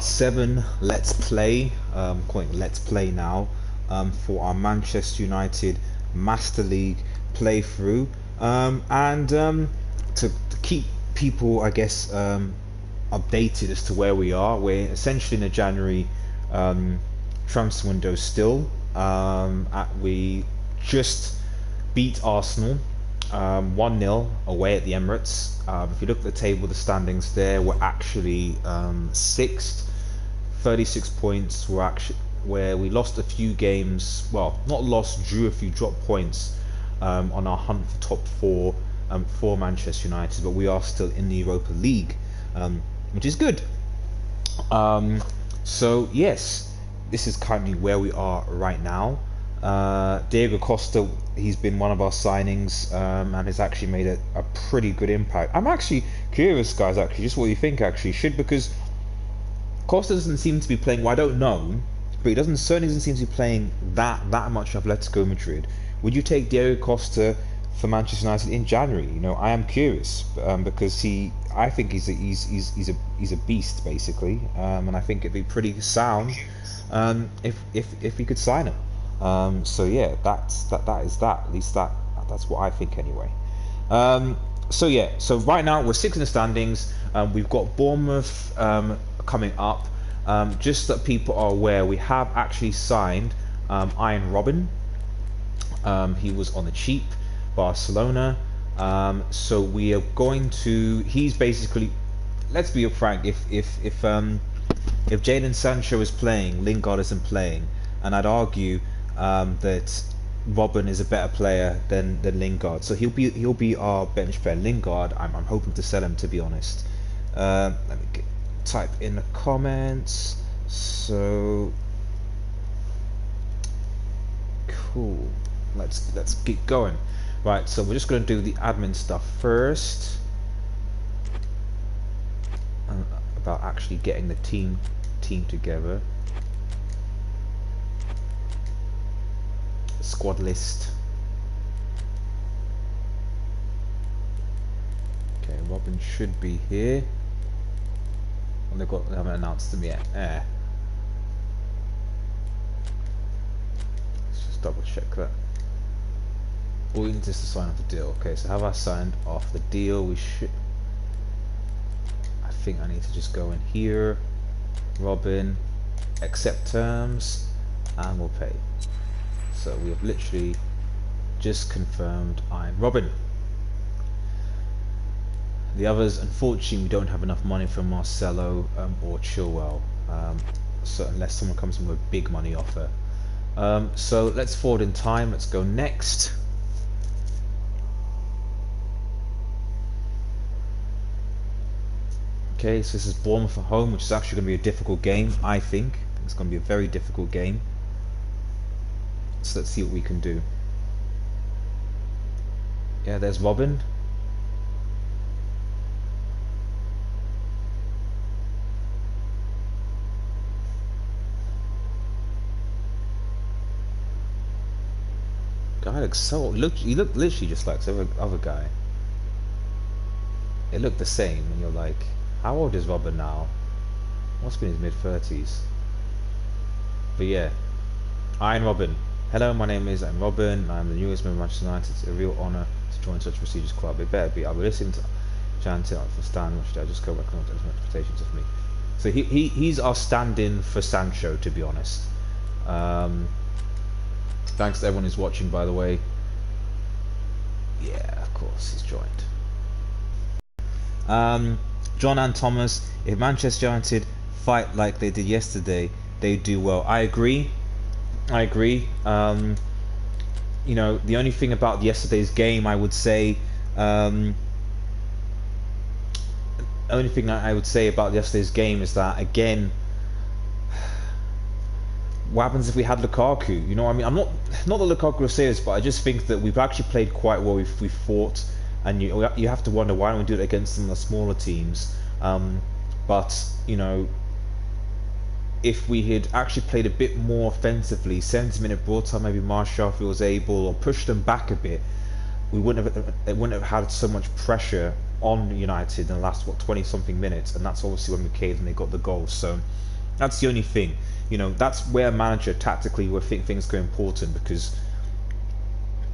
part 7 Let's Play, calling it Let's Play now, for our Manchester United Master League playthrough, and to keep people, I guess, updated as to where we are. We're essentially in the January transfer window still. We just beat Arsenal 1-0 away at the Emirates. If you look at the table, the standings there, we're actually 6th, 36 points. We're actually where we lost a few games, well, not lost, drew a few drop points on our hunt for top 4 for Manchester United, but we are still in the Europa League, which is good. So yes, this is currently where we are right now. Diego Costa, he's been one of our signings, and has actually made a pretty good impact. I'm actually curious, guys, actually, just what you think, actually, because Costa doesn't seem to be playing, well, I don't know, but he certainly doesn't seem to be playing that much of Atletico Madrid. Would you take Diego Costa for Manchester United in January? You know, I am curious, because I think he's a beast, basically, and I think it'd be pretty sound if we could sign him. So yeah, that is that. At least that's what I think anyway. So yeah, so right now we're 6th in the standings. We've got Bournemouth coming up. Just that people are aware, we have actually signed Ian Robin. He was on the cheap, Barcelona. So we are going to. He's basically. Let's be frank. If Jadon Sancho is playing, Lingard isn't playing, and I'd argue that Robin is a better player than Lingard. So he'll be our bench player. Lingard, I'm hoping to sell him, to be honest. Let me type in the comments. So cool. Let's get going. Right, so we're just going to do the admin stuff first, about actually getting the team together. Squad list. Okay, Robin should be here. Well, they haven't announced them yet. Let's just double check that. All you need is to sign off the deal. Okay, so have I signed off the deal? We should. I think I need to just go in here, Robin, accept terms, and we'll pay. So we have literally just confirmed I'm Robin. The others, unfortunately, we don't have enough money for Marcelo or Chilwell, so unless someone comes in with a big money offer. So let's forward in time. Let's go next. Okay, so this is Bournemouth at home, which is actually going to be a difficult game, I think. It's going to be a very difficult game. So let's see what we can do. Yeah, there's Robin. Guy looks so he looked literally just like the other guy. It looked the same, and you're like, how old is Robin now? Must be in his mid-30s. But yeah, Ian Robin. Hello, my name is Robin. I'm the newest member of Manchester United. It's a real honour to join such a prestigious club. It better be. I'll be listening to chanting for Stan. What should I just go back on his expectations of me? So he's our stand-in for Sancho, to be honest. Thanks to everyone who's watching, by the way. Yeah, of course, he's joined. John and Thomas, if Manchester United fight like they did yesterday, they do well. I agree. You know, the only thing about yesterday's game, I would say, only thing I would say about yesterday's game is that, again, what happens if we had Lukaku? You know, I mean, I'm not that Lukaku will say this, but I just think that we've actually played quite well. We've fought, and you have to wonder, why don't we do it against some of the smaller teams? But you know, if we had actually played a bit more offensively, 70-minute broad time, maybe Martial, was able, or pushed them back a bit, it wouldn't have had so much pressure on United in the last 20 something minutes, and that's obviously when we caved and they got the goal. So that's the only thing, you know, that's where a manager tactically will think things go important, because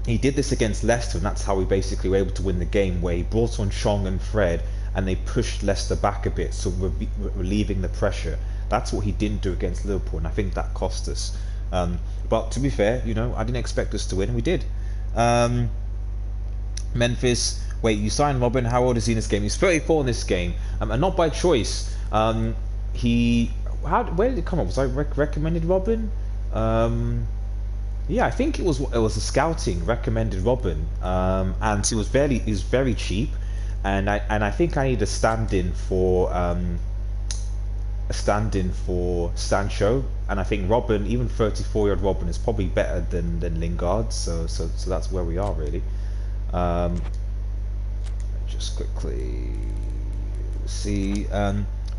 he did this against Leicester, and that's how we basically were able to win the game, where he brought on Chong and Fred and they pushed Leicester back a bit, so relieving the pressure. That's what he didn't do against Liverpool, and I think that cost us. But to be fair, you know, I didn't expect us to win, and we did. Memphis, wait, you signed Robin? How old is he in this game? He's 34 in this game, and not by choice. Where did it come up? Was I recommended Robin? Yeah, I think it was a scouting recommended Robin, and he was very cheap, and I think I need a stand-in for Sancho, and I think Robin, even 34-year-old Robin, is probably better than Lingard. So that's where we are really. Just quickly see,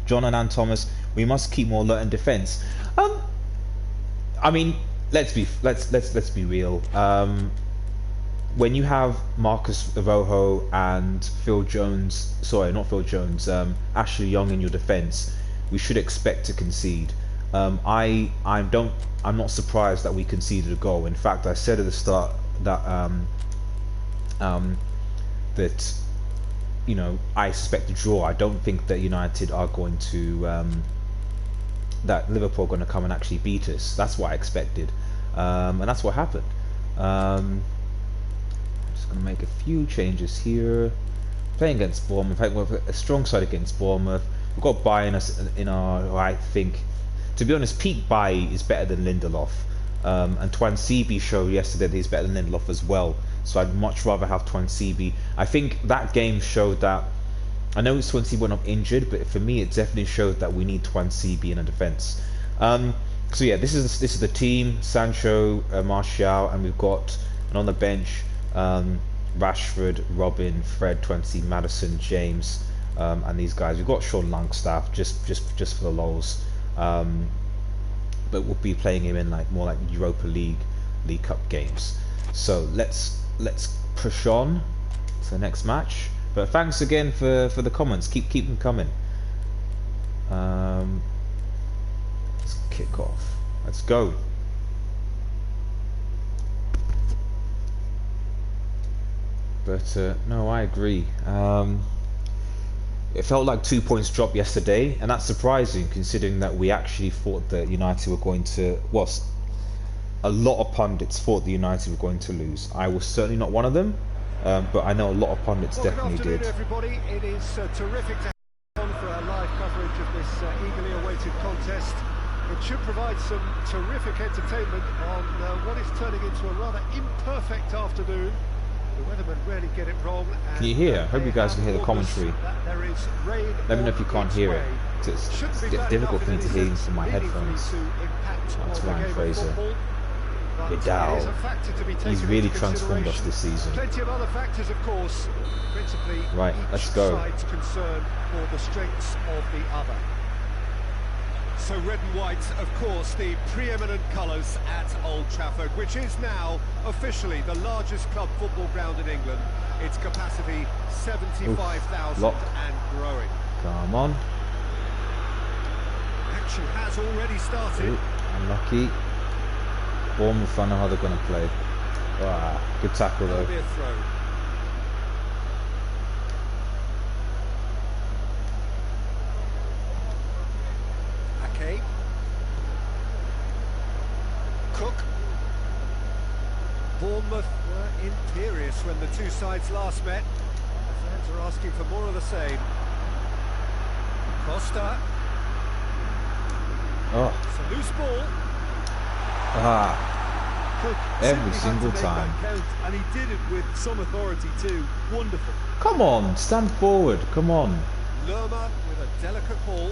John and Ann Thomas. We must keep more alert in defence. I mean, let's be real. When you have Marcus Rojo and Ashley Young in your defence, we should expect to concede. I'm not surprised that we conceded a goal. In fact, I said at the start that that, you know, I expect a draw. I don't think that United are going to that Liverpool are going to come and actually beat us. That's what I expected, and that's what happened. I'm just going to make a few changes here. Playing against Bournemouth, with a strong side against Bournemouth. We've got Bailly in our, I think, to be honest, Pete Bailly is better than Lindelof, and Twansibi showed yesterday that he's better than Lindelof as well. So I'd much rather have Twansibi. I think that game showed that. I know Twansibi went up injured, but for me, it definitely showed that we need Twansibi in a defence. So yeah, this is the team: Sancho, Martial, and we've got, and on the bench, Rashford, Robin, Fred, Twansibi, Maddison, James. And these guys, we've got Sean Longstaff just for the lols, but we'll be playing him in more like Europa League Cup games. So let's push on to the next match. But thanks again for the comments. Keep them coming. Let's kick off. Let's go. But no, I agree. It felt like 2 points dropped yesterday, and that's surprising considering that we actually thought that United were going to. Well, a lot of pundits thought that United were going to lose. I was certainly not one of them, but I know a lot of pundits definitely did. Everybody, it is terrific to have on for our live coverage of this eagerly awaited contest. It should provide some terrific entertainment on what is turning into a rather imperfect afternoon. The weathermen really get it wrong. Can you hear? I hope you guys can hear the commentary. Let me know if you can't hear it. It's difficult for me to hear from my headphones. That's Ryan Fraser. Vidal. He's really transformed us this season. Plenty of other factors, of course. Principally, right, let's go. Side's concern for the strengths of the other. So red and white, of course, the preeminent colours at Old Trafford, which is now officially the largest club football ground in England. Its capacity 75,000 and growing. Come on. Action has already started. Ooh, unlucky. Bournemouth, I know how they're going to play. Ah, good tackle though. That'll be a throw. Cook. Bournemouth were imperious when the two sides last met. The fans are asking for more of the same. Costa. Oh. It's a loose ball. Ah. Cook Every single time. And he did it with some authority too. Wonderful. Come on, stand forward. Come on. Lerma with a delicate ball.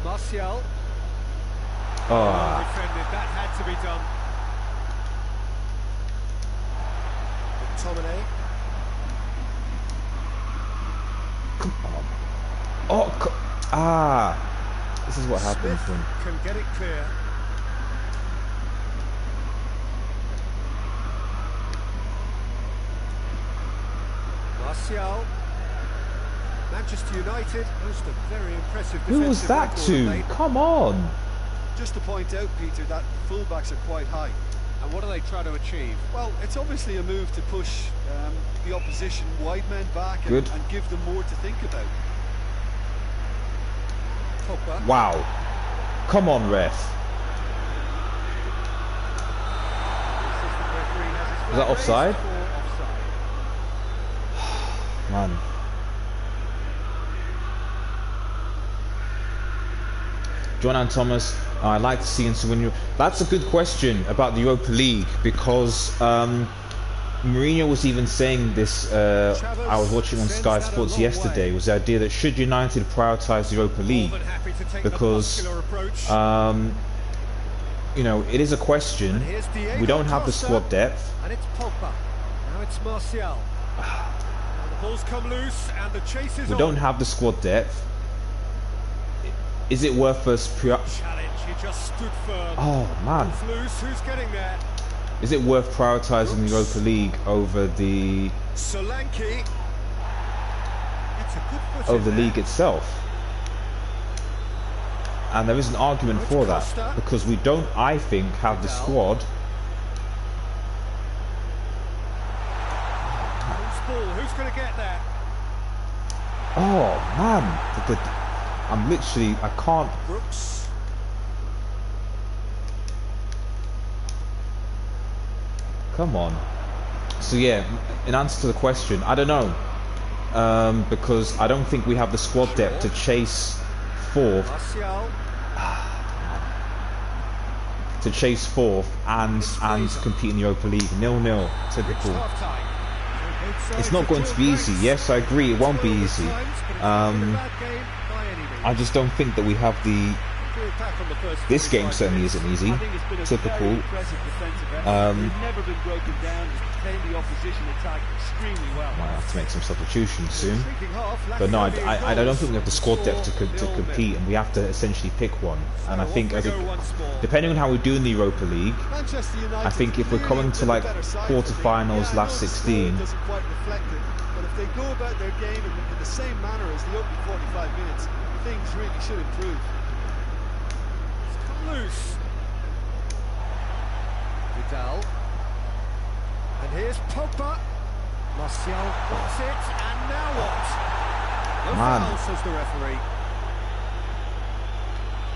Martial. Oh. Defended. That had to be done. McTominay. Come on. Oh, this is what happens when. Can get it clear. Martial. Manchester United host a very impressive Who was that to? Come on. Just to point out, Peter, that fullbacks are quite high. And what are they trying to achieve? Well, it's obviously a move to push the opposition wide men back and give them more to think about. Pogba. Wow. Come on, ref. Is that offside? Man. John and Thomas, I'd like to see into win. That's a good question about the Europa League, because Mourinho was even saying this. I was watching on Sky Sports yesterday. Was the idea that should United prioritise the Europa League, because you know, it is a question. We don't have the squad depth. And it's Pogba. Now it's Martial. The ball's come loose and the chase is on. We don't have the squad depth. Is it worth us challenge? He just stood firm. Oh man. Ball's loose. Who's getting there? Is it worth prioritising the Europa League over the Solanke? It's a good foot over the league itself? And there is an argument for that, because we don't, I think, have the squad. Who's going to get there? Oh man, I'm literally, I can't. Brooks. Come on. So yeah, in answer to the question, I don't know, because I don't think we have the squad depth to chase fourth. To chase fourth and compete in the Europa League. 0-0, typical. It's not going to be easy. Yes, I agree, it won't be easy. I just don't think that we have the. This game certainly isn't easy. Typical. Might have to make some substitutions soon. But no, I don't think we have the squad depth to compete, and we have to essentially pick one. And I think, depending on how we do in the Europa League, I think if we're coming to like quarterfinals, last 16. But if they go about their game in the same manner as the opening 45 minutes, things really should improve. Loose. Vidal. And here's Pogba. Martial blocks it, and now what? No foul, says the referee.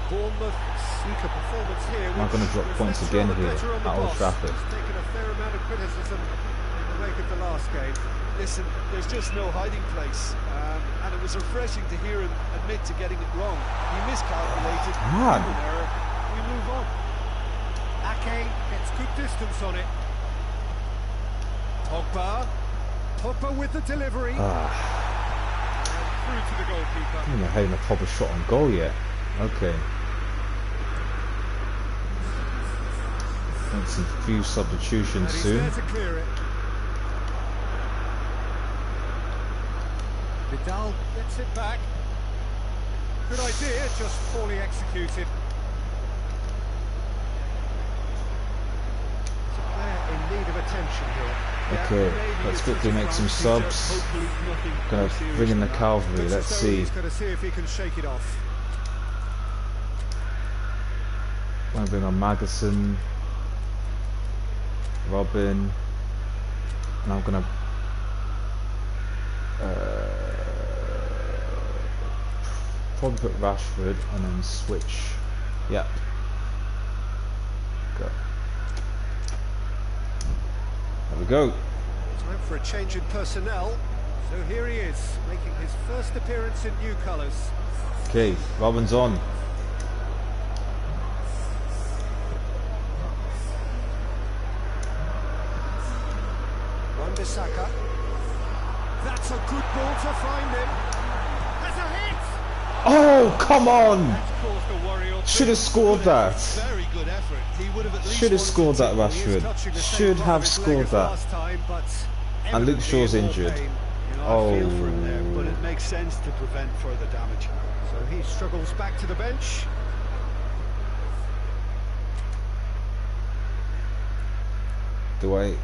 Bournemouth sneaker performance here. I'm going to drop points again here at Old Trafford. He's taken a fair amount of criticism in the wake of the last game. Listen, there's just no hiding place, and it was refreshing to hear him admit to getting it wrong. He miscalculated. Error. We move on. Ake gets good distance on it. Pogba with the delivery. And through to the goalkeeper. I haven't had a proper shot on goal yet. Okay. Make some few substitutions soon. There to clear it. Vidal gets it back. Good idea, just poorly executed. In need of attention here. Okay, let's quickly make some subs. Gonna bring in the cavalry, let's see. He's gonna see if he can shake it off. Gonna bring on Magnuson, Robin, and I'm gonna probably put Rashford and then switch. Yep. Go. There we go. Time for a change in personnel. So here he is, making his first appearance in new colours. Okay, Robin's on. Wan-Bissaka. That's a good ball to find him. Has a hit! Oh, come on! Should have scored that. Very good effort. He would have at least Should have scored that, Rashford. Should have scored that. And Luke Shaw's injured. Oh. But it makes sense to prevent further damage. So he struggles back to the bench. Do I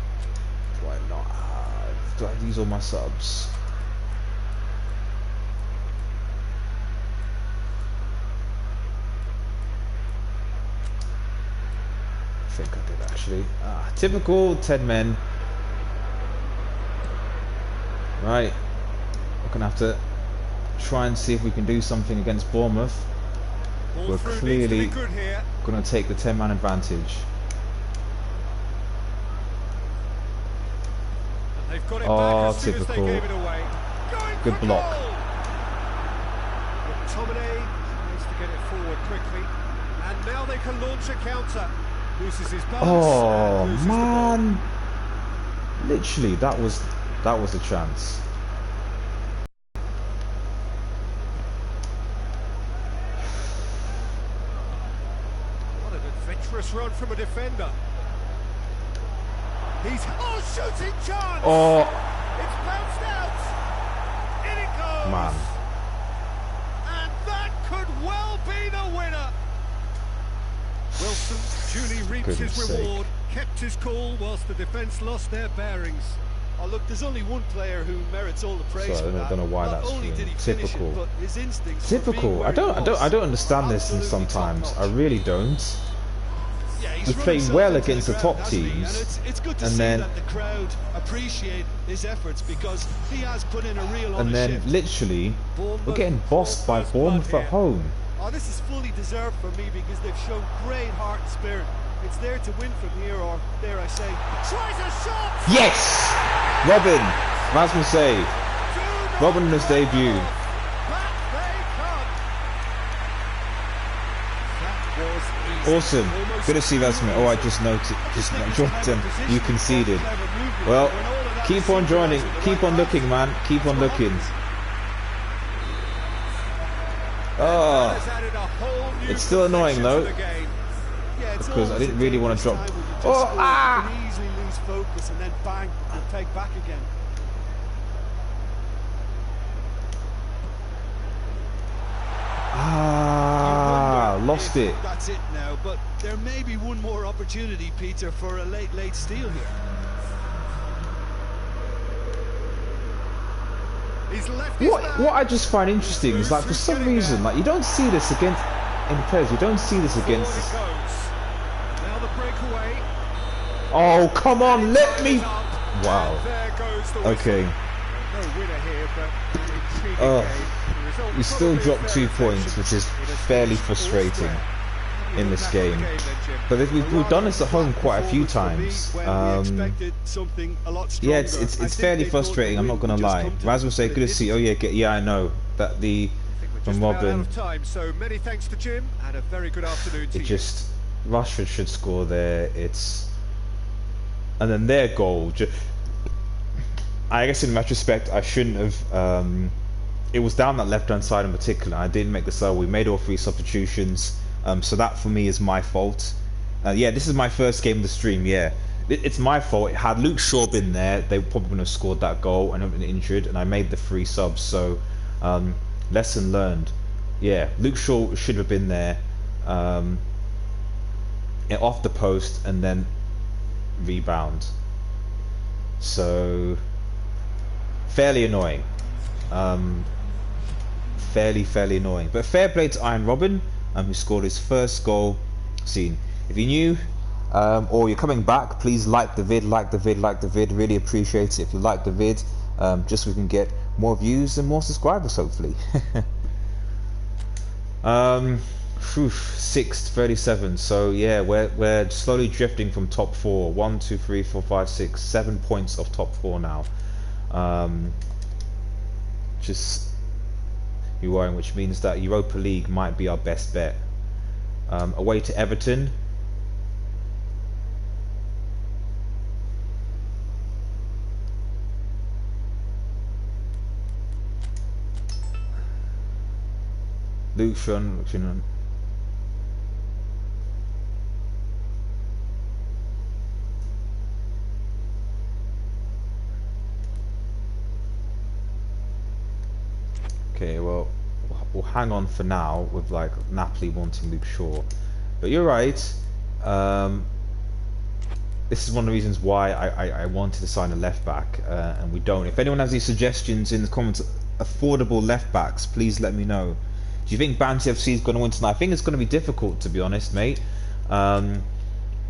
not? Do I use all my subs? think I did actually. Typical 10 men. Right, we're gonna have to try and see if we can do something against Bournemouth. We're clearly gonna take the 10-man advantage. Oh, typical. Good block. McTominay needs to get it forward quickly, and now they can launch a counter. Loses his balance. Oh man! Literally, that was a chance. What an adventurous run from a defender. He's shooting chance. Oh, it's bounced out. In it goes. Man. And that could well be the winner. Wilson duly reaps his reward, kept his cool whilst the defence lost their bearings. Oh look, there's only one player who merits all the praise for that. I don't know why Not that's only did he finish typical. it, but his instincts Typical. I don't understand this sometimes. I really don't. We play well against the top teams, and it's good to see that the crowd appreciate his efforts because he has put in a real and then literally we're getting bossed by Bournemouth at home. Oh, this is fully deserved for me because they've shown great heart and spirit. It's there to win from here, or dare I say, tries a shot. Yes, Robin, Rasmus save. Robin in his debut. Awesome. Good to see Rasmus. Oh, I just noticed. Joined them. You conceded. Well, keep on joining. Keep on looking, man. Keep on looking. Oh, it's still annoying though, because I didn't really want to drop. Oh, can easily lose focus and then bang and take back again. Lost it. That's it now, but there may be one more opportunity, Peter, for a late steal here. What I just find interesting is, like, for some reason, like, you don't see this against in PES. You don't see this against this. Now the breakaway. Oh, come on, let me. Wow. Okay. No winner here, but we still dropped 2 points, which is fairly frustrating in this game. But we've done this at home quite a few times. Yeah, it's fairly frustrating. I'm not gonna lie. Rasmus say, good to see. Oh yeah, I know that from Robin. So many thanks to Jim, and a very good afternoon to you. Rashford should score there. And then their goal. I guess in retrospect, I shouldn't have. It was down that left-hand side in particular. I didn't make the sub. We made all 3 substitutions. So that for me is my fault. Yeah, this is my first game of the stream. Yeah, it's my fault. Had Luke Shaw been there, they probably wouldn't have scored that goal and have been injured. And I made the 3 subs. So lesson learned. Yeah, Luke Shaw should have been there. Off the post and then rebound. So fairly annoying. Fairly annoying. But fair play to Iron Robin, who scored his first goal. If you're new or you're coming back, please like the vid. Really appreciate it if you like the vid, just so we can get more views and more subscribers, hopefully. 6th, 37. So yeah, we're slowly drifting from top 4. 1, 2, 3, 4, 5, 6, 7 points off top 4 now. Just you worrying, which means that Europa League might be our best bet. Away to Everton. Luke Shun. Okay, well, we'll hang on for now with like Napoli wanting Luke Shaw, but you're right. This is one of the reasons why I wanted to sign a left back, and we don't. If anyone has any suggestions in the comments, affordable left backs, please let me know. Do you think Banty FC is going to win tonight? I think it's going to be difficult, to be honest, mate.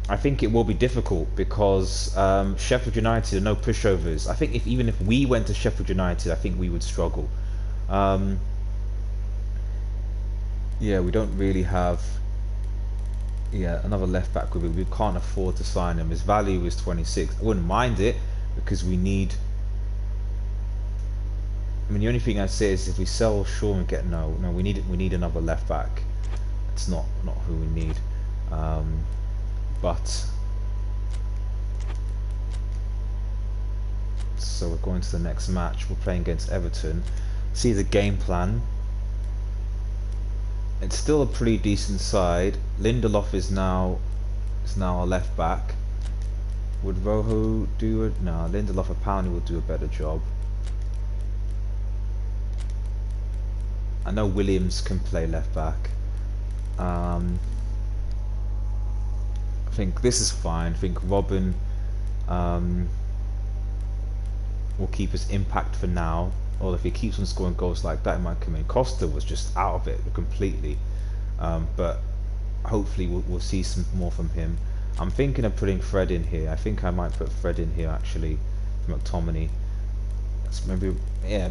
I think it will be difficult because Sheffield United are no pushovers. I think even if we went to Sheffield United, I think we would struggle. Yeah, we don't really have another left back with it. We can't afford to sign him. His value is 26. I wouldn't mind it because we need. I mean, the only thing I say is if we sell Shaw and get no, we need another left back. It's not who we need. But so we're going to the next match. We're playing against Everton. See the game plan. It's still a pretty decent side. Lindelof is now a left back. Would Rojo do it? No, Lindelof apparently will do a better job. I know Williams can play left back. I think this is fine. I think Robin will keep his impact for now. Or if he keeps on scoring goals like that, it might come in. Costa was just out of it completely. But hopefully we'll see some more from him. I'm thinking of putting Fred in here. I think I might put Fred in here actually for McTominay.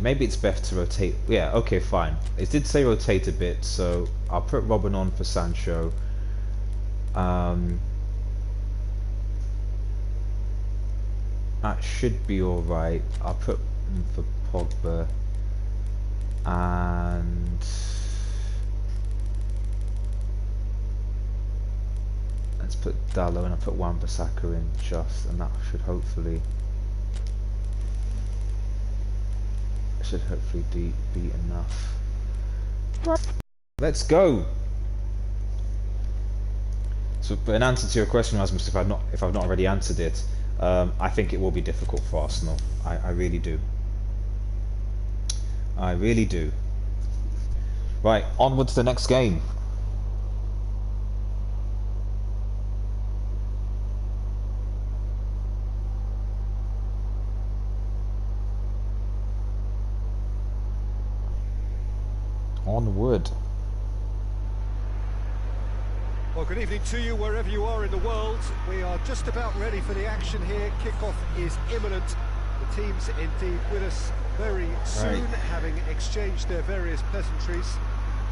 Maybe it's best to rotate. Yeah, okay, fine. It did say rotate a bit, so I'll put Robin on for Sancho. That should be alright. I'll put him for Pogba. And let's put Dallo, and I'll put Wan-Bissaka in just, and that should hopefully be enough. Right. Let's go. So, but in answer to your question, Rasmus, if I've not already answered it, I think it will be difficult for Arsenal. I really do. I really do. Right, onward to the next game. Onward. Well, good evening to you wherever you are in the world. We are just about ready for the action here. Kickoff is imminent. The teams indeed with us very soon, having exchanged their various pleasantries.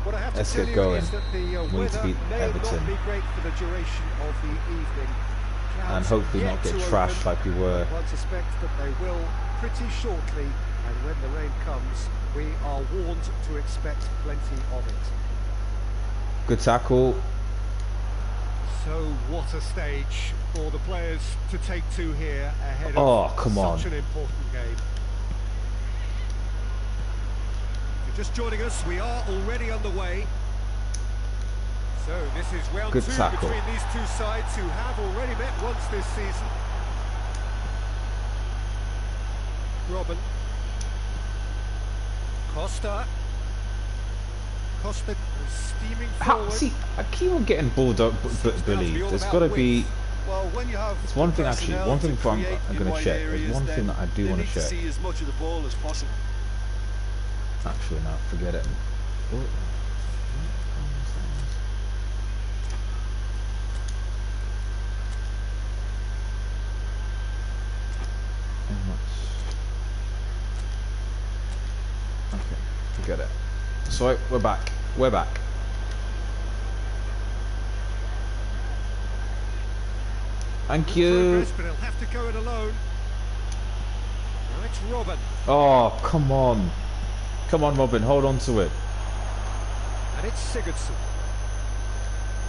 What I have to tell you is that the weather may not be great for the duration of the evening. And hopefully not get trashed like we were. I suspect that they will pretty shortly, and when the rain comes, we are warned to expect plenty of it. Good tackle. So what a stage for the players to take to here ahead of such an important game. If you're just joining us, we are already underway. So this is round two between these two sides who have already met once this season. Robin. Costa steaming forward. See, I keep on getting bullied. There's got to be. Well, when you have it's one thing actually. One thing I'm going to check. There's one thing that I do want to check. See as much of the ball as possible. Actually, no, forget it. Okay, forget it. So we're back. We're back. Thank you. But he'll have to go it alone. Now it's Robin. Oh, come on. Come on, Robin, hold on to it. And it's Sigurdsson.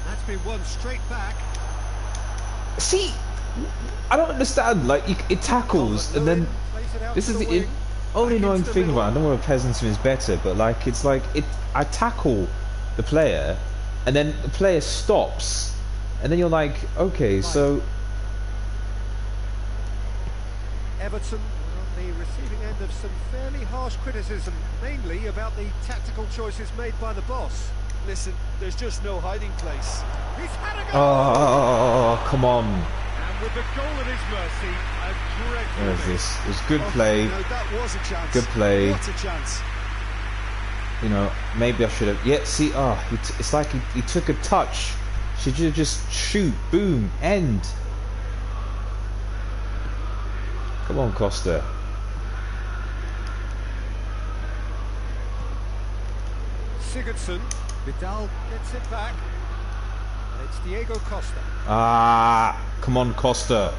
That's been won straight back. See, I don't understand. Like, it tackles, and then this is the only annoying thing about it. I don't know whether Peasantson is better, but like, it's like I tackle the player, and then the player stops, and then you're like, okay, so. Everton on the receiving end of some fairly harsh criticism, mainly about the tactical choices made by the boss. Listen, there's just no hiding place. He's had a goal! Oh, come on. And with the goal at his mercy, a dreadful Where's this? It was good play. You know, that was a chance. Good play. What a chance. You know, maybe I should have. Yeah, see, it's like he took a touch Should you just shoot, boom, end? Come on, Costa. Sigurdsson. Vidal gets it back. It's Diego Costa. Ah, come on, Costa.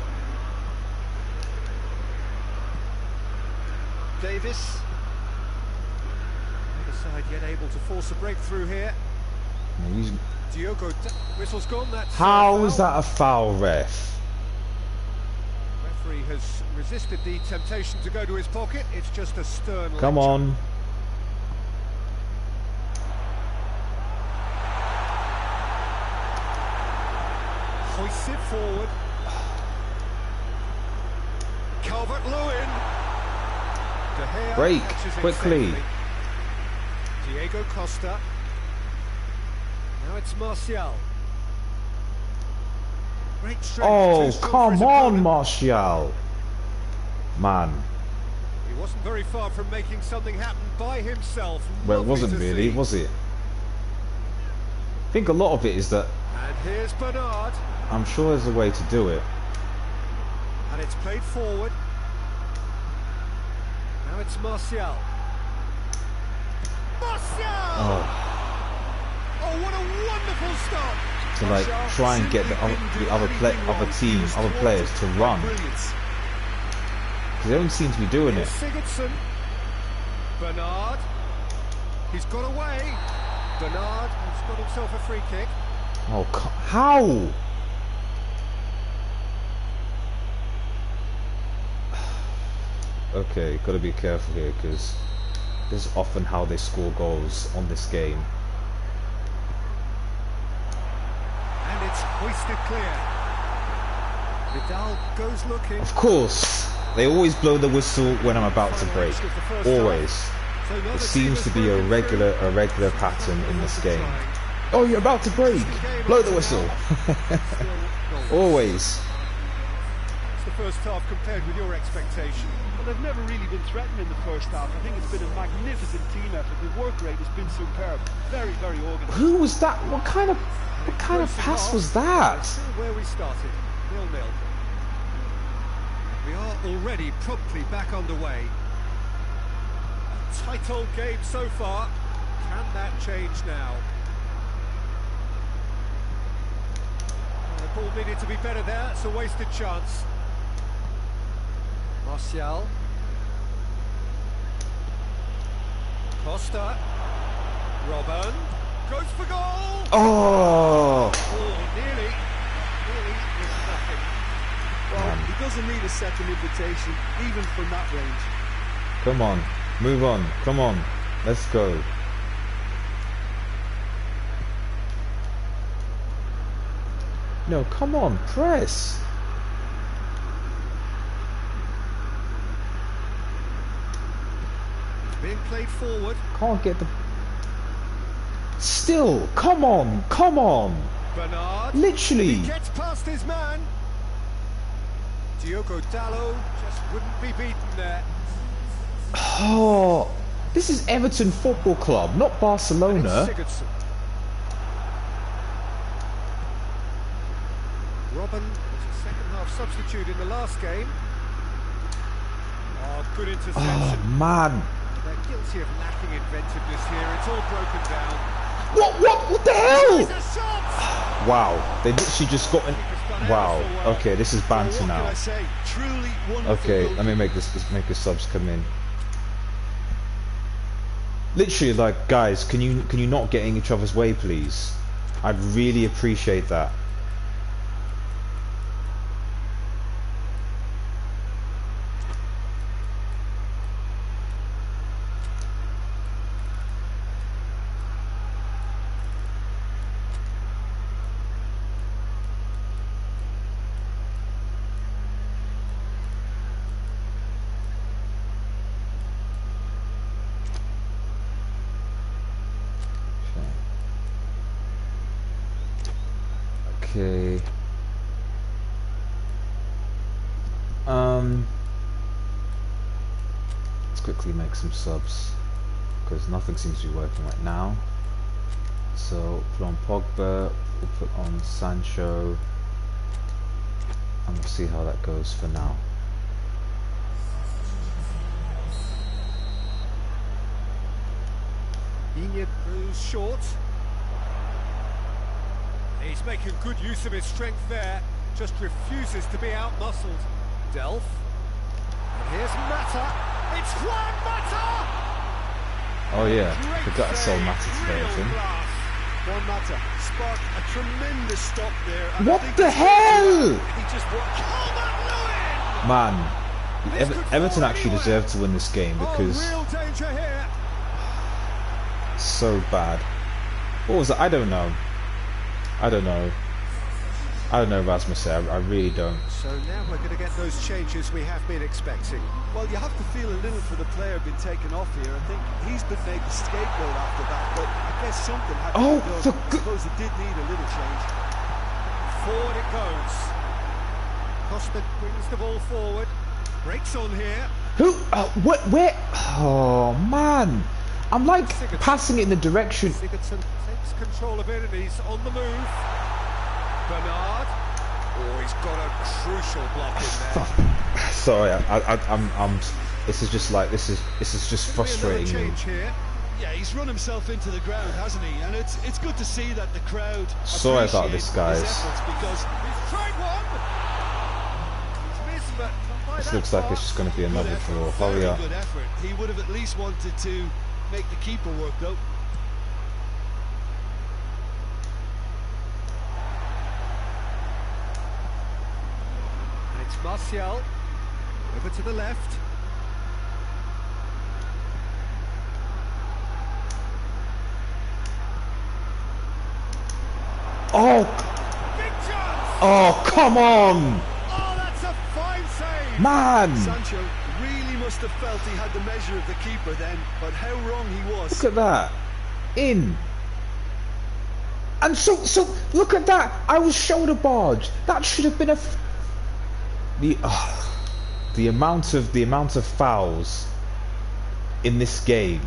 Davis. Neither side yet able to force a breakthrough here. Diogo, whistle's gone. That's how is that a foul, ref? Referee has resisted the temptation to go to his pocket. It's just a stern. Come lecture. on. Hoists it forward. Calvert-Lewin. De Gea Break catches it quickly. safely. Diego Costa. Now it's Martial. Great strength. Oh, too strong for come his on, opponent. Martial. Man. He wasn't very far from making something happen by himself. Well, it Lovely wasn't to really, see. was it? I think a lot of it is that And here's Bernard. I'm sure there's a way to do it. And it's played forward. Now it's Martial. Martial! Oh, what a wonderful stop! To like try and get the other players to run. Because they don't seem to be doing it. Sigurdsson. Bernard. He's got away. Bernard has got himself a free kick. Oh, how? Okay, gotta be careful here because this is often how they score goals on this game. And it's hoisted clear. Vidal goes looking. Of course, they always blow the whistle when I'm about to break. Always. It seems to be a regular pattern in this game. Oh, you're about to break. Blow the whistle. Always. It's the first half compared with your expectation. Well, they've never really been threatened in the first half. I think it's been a magnificent team effort. The work rate has been superb. Very, very organised. Who was that? What kind of pass was that? Still where we started, 0-0. We are already promptly back underway. A tight old game so far. Can that change now? The ball needed to be better there. It's a wasted chance. Martial. Costa. Robben. Goes for goal! Oh! Oh, nearly is nothing. Well, he doesn't need a second invitation, even from that range. Come on, move on. Come on, let's go. No, come on, press. Being played forward. Can't get the. Still, come on, come on. Bernard. Literally. He gets past his man. Diogo Dalot just wouldn't be beaten there. Oh, this is Everton Football Club, not Barcelona. Sigurdsson. Robben was a second-half substitute in the last game. Oh, good interception. Oh man. They're guilty of lacking inventiveness here. It's all broken down. What the hell? There's a shot! Wow, they literally just got in. Wow. Okay, this is banter Well, what now. can I say? Truly wonderful. Okay, goal. let me make the subs come in. Literally, like, guys, can you not get in each other's way, please? I'd really appreciate that. Okay. Let's quickly make some subs because nothing seems to be working right now. So put on Pogba, we'll put on Sancho, and we'll see how that goes for now. Iñigo goes short. He's making good use of his strength there, just refuses to be outmuscled. Delph. And here's Mata. It's Juan Mata! Oh yeah, forgot I saw Mata today, I think. Juan Mata sparked a tremendous stop there. What the hell? He just walked. Man, Everton actually deserved to win this game because real danger here. so bad. What was it? I don't know, Rasmus. I really don't. So now we're going to get those changes we have been expecting. Well, you have to feel a little for the player being taken off here. I think he's been made the scapegoat after that, but I guess something had to be done. I suppose it did need a little change. Forward it goes. Costa brings the ball forward. Breaks on here. Who? What? Where? Oh man! I'm like passing it in the direction. Sigurdsson takes control of it and he's on the move. Bernard. Oh, he's got a crucial block in there. Sorry, I'm. This is just like this is just frustrating me. Yeah, he's run himself into the ground, hasn't he? And it's good to see that the crowd. Sorry about this, guys. Because he's tried one. He's missed, but this looks like it's just going to be another draw. Hurry up. Good effort. He would have at least wanted to make the keeper work, though. Martial, over to the left. Oh! Oh, come on! Oh, that's a fine save! Man! Sancho really must have felt he had the measure of the keeper then, but how wrong he was. Look at that. In. And so look at that. I was shoulder barged. That should have been a the amount of fouls in this game.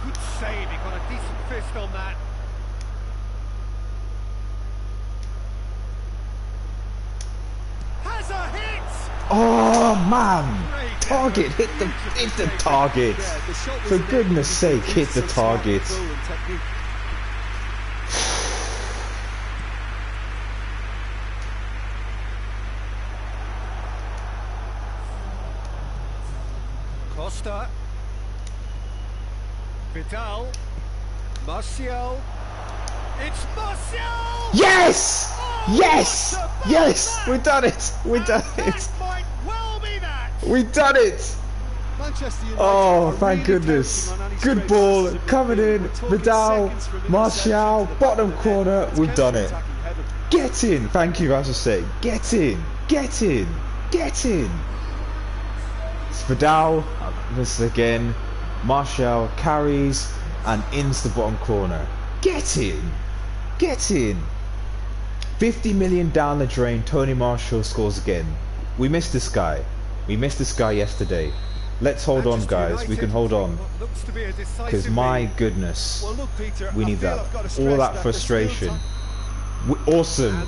Good save, he got a decent fist on that. Has a hit! Oh man! Target, hit the target. For goodness sake, hit the target. Costa, Vidal, Martial, it's Martial! Yes! Oh, Yes! Yes! We done it! We done it! That might well be that! We done it! Oh, thank goodness. Good ball, coming in, Vidal, Martial, bottom corner, we've done it. Get in! Thank you, as I say. Get in! Get in! Get in! It's Vidal, this again, Martial carries and ins the bottom corner. Get in! Get in! 50 million down the drain, Tony Martial scores again. We missed this guy. We missed this guy yesterday. Let's hold on, guys. We can hold on. Because my goodness, we need that. All that frustration. Awesome.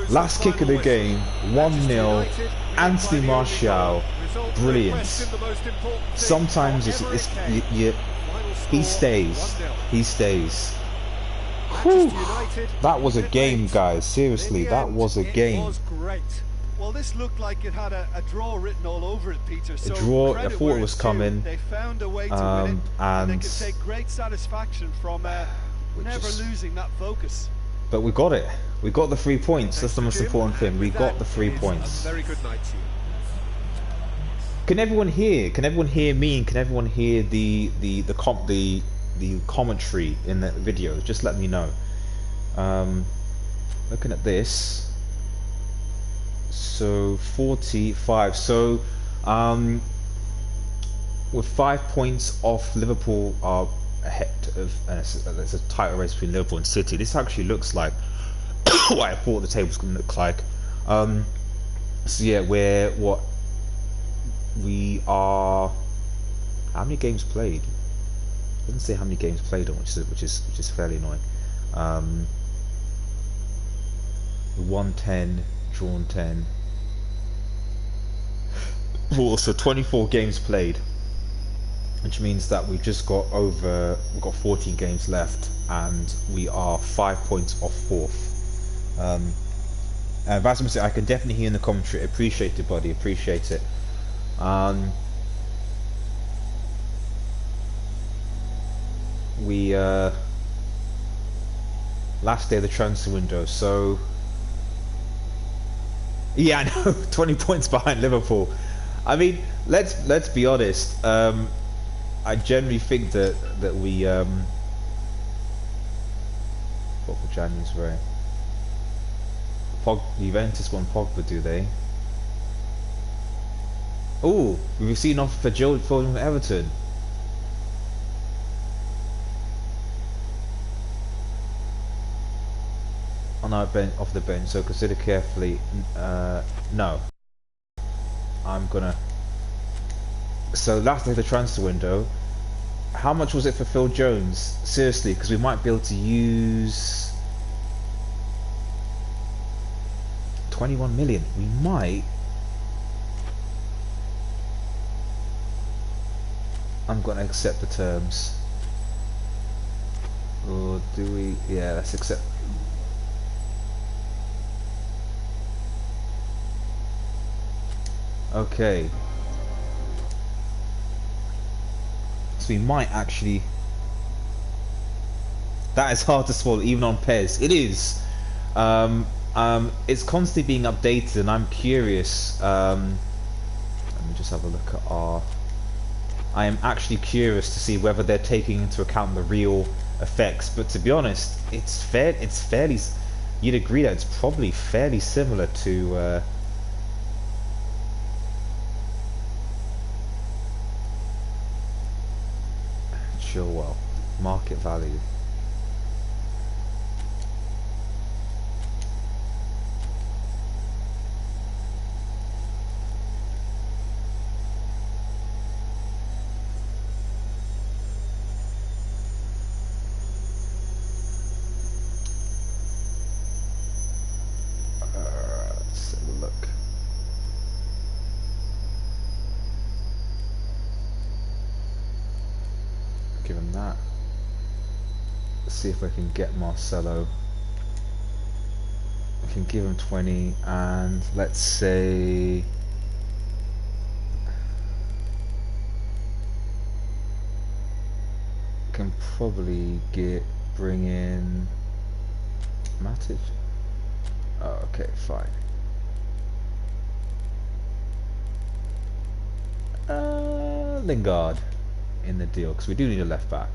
Last kick of the game, 1-0. Anthony Martial. Brilliant. Sometimes he stays. He stays. Whew. That was a game, guys. Seriously, that was a game. Well, this looked like it had a draw written all over it, Peter. So a draw. I thought it was coming. They found a way to win it, and they can take great satisfaction from never losing that focus. But we got it. We got the 3 points. That's the most important thing. We got the 3 points. Very good night to you. Can everyone hear? Can everyone hear me? And can everyone hear the commentary in the video? Just let me know. Looking at this. So 45. So with 5 points off, Liverpool are ahead of. There's a title race between Liverpool and City. This actually looks like what I thought the table was going to look like. So yeah, we are How many games played? It doesn't say how many games played on, which is fairly annoying. 110, drawn 10. Well, so 24 games played, which means that we've got 14 games left, and we are 5 points off fourth. And Vasmus, I can definitely hear in the commentary. Appreciate it, buddy. Appreciate it. We last day of the transfer window, so yeah, I know. 20 points behind Liverpool. I mean, let's be honest. I generally think that we what for January? Juventus won Pogba, do they? Oh, we've seen off for Joe from Everton. On our bench, off the bench, so consider carefully. No, I'm gonna. So last day of the transfer window, how much was it for Phil Jones? Seriously, because we might be able to use 21 million. We might. I'm gonna accept the terms. Or do we? Yeah, let's accept. Okay. So we might actually. That is hard to swallow, even on PES. It is. It's constantly being updated, and I'm curious. Let me just have a look at our. I am actually curious to see whether they're taking into account the real effects. But to be honest, it's fairly. You'd agree that it's probably fairly similar to. Sure, well, market value. Let's have a look. Give him that. Let's see if I can get Marcelo. I can give him 20, and let's say can probably bring in Matic. Oh, okay, fine. Lingard in the deal, because we do need a left back.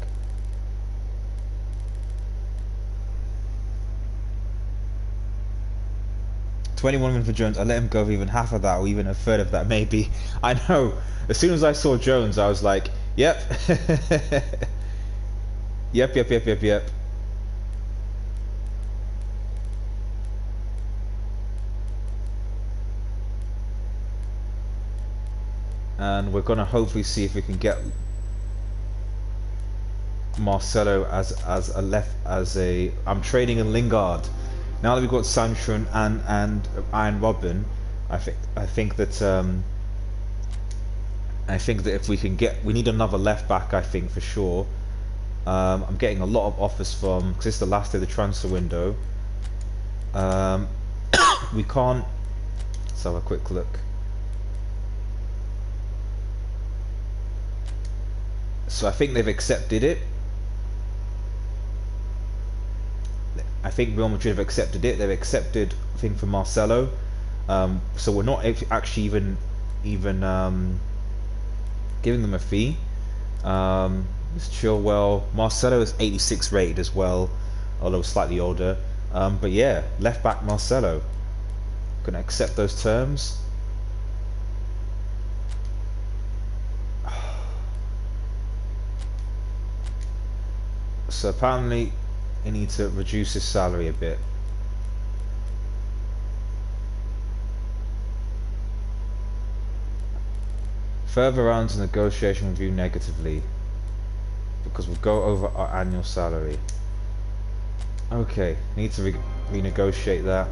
$21 million for Jones. I let him go for even half of that, or even a third of that, maybe. I know. As soon as I saw Jones, I was like, "Yep, yep." And we're gonna hopefully see if we can get Marcelo as a. I'm trading in Lingard. Now that we've got Sancho and Iron Robin, I think that if we can get, we need another left back. I think for sure. I'm getting a lot of offers from, because it's the last day of the transfer window. We can't. Let's have a quick look. So I think they've accepted it. I think Real Madrid have accepted it. They've accepted a thing for Marcelo. So we're not actually even giving them a fee. It's Chilwell. Marcelo is 86 rated as well, although slightly older. But yeah, left back Marcelo. Gonna accept those terms. So apparently he needs to reduce his salary a bit. Further rounds of negotiation will view negatively because we'll go over our annual salary. Okay, need to renegotiate that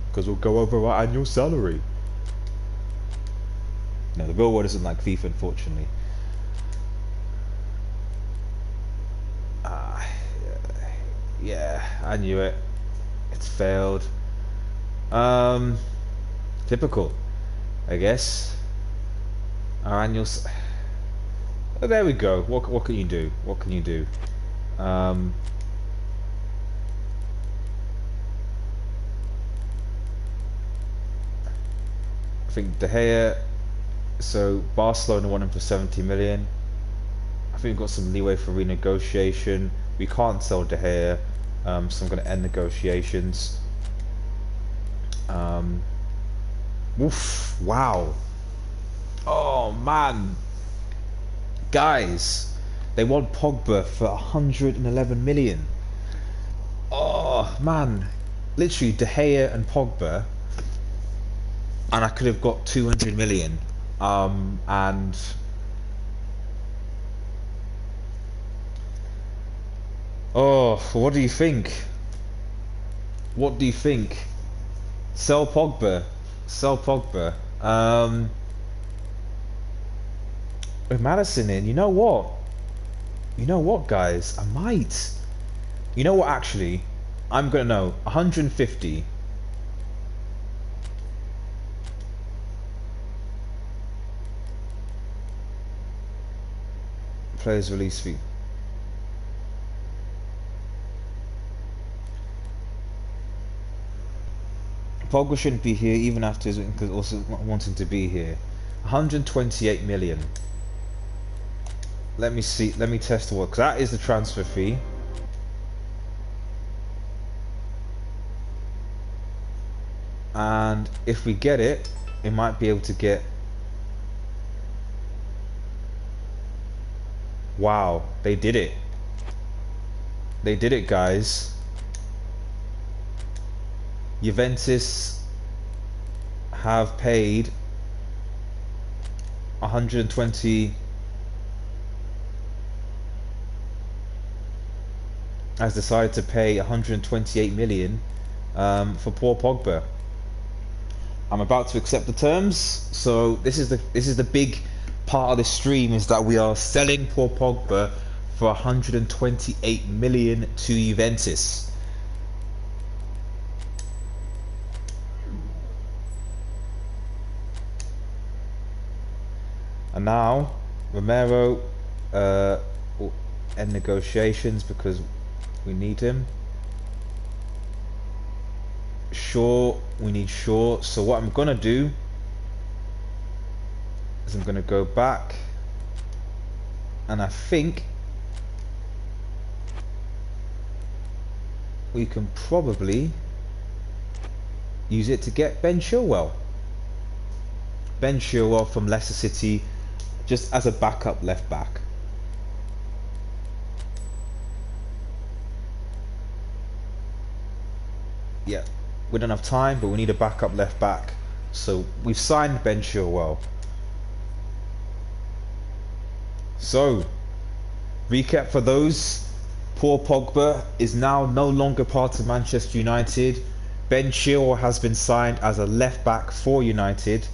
because we'll go over our annual salary. No, the real world isn't like FIFA, unfortunately. Yeah, I knew it. It's failed. Typical, I guess. Our annual. Oh, there we go. What can you do? What can you do? I think De Gea. So Barcelona won him for 70 million. I think we've got some leeway for renegotiation. We can't sell De Gea, so I'm going to end negotiations. Oof! Wow! Oh man, guys, they want Pogba for 111 million. Oh man, literally De Gea and Pogba, and I could have got 200 million. And oh, what do you think? What do you think? Sell Pogba. Sell Pogba. With Madison in, you know what? You know what, guys? I might. You know what, actually? I'm gonna know. 150. Players release fee. Pogba shouldn't be here even after his also wanting to be here. 128 million. Let me see. Let me test the work. Because that is the transfer fee. And if we get it, we might be able to get. Wow, they did it. They did it, guys. Juventus have paid 120 has decided to pay 128 million for poor Pogba. I'm about to accept the terms. So this is the big part of the stream, is that we are selling poor Pogba for 128 million to Juventus. And now Romero will end negotiations because we need him. Shaw, we need Shaw. So what I'm gonna do is I'm gonna go back, and I think we can probably use it to get Ben Chilwell. Ben Chilwell from Leicester City, just as a backup left back. Yeah, we don't have time, but we need a backup left back. So we've signed Ben Chilwell. So, recap for those: poor Pogba is now no longer part of Manchester United. Ben Chilwell has been signed as a left back for United.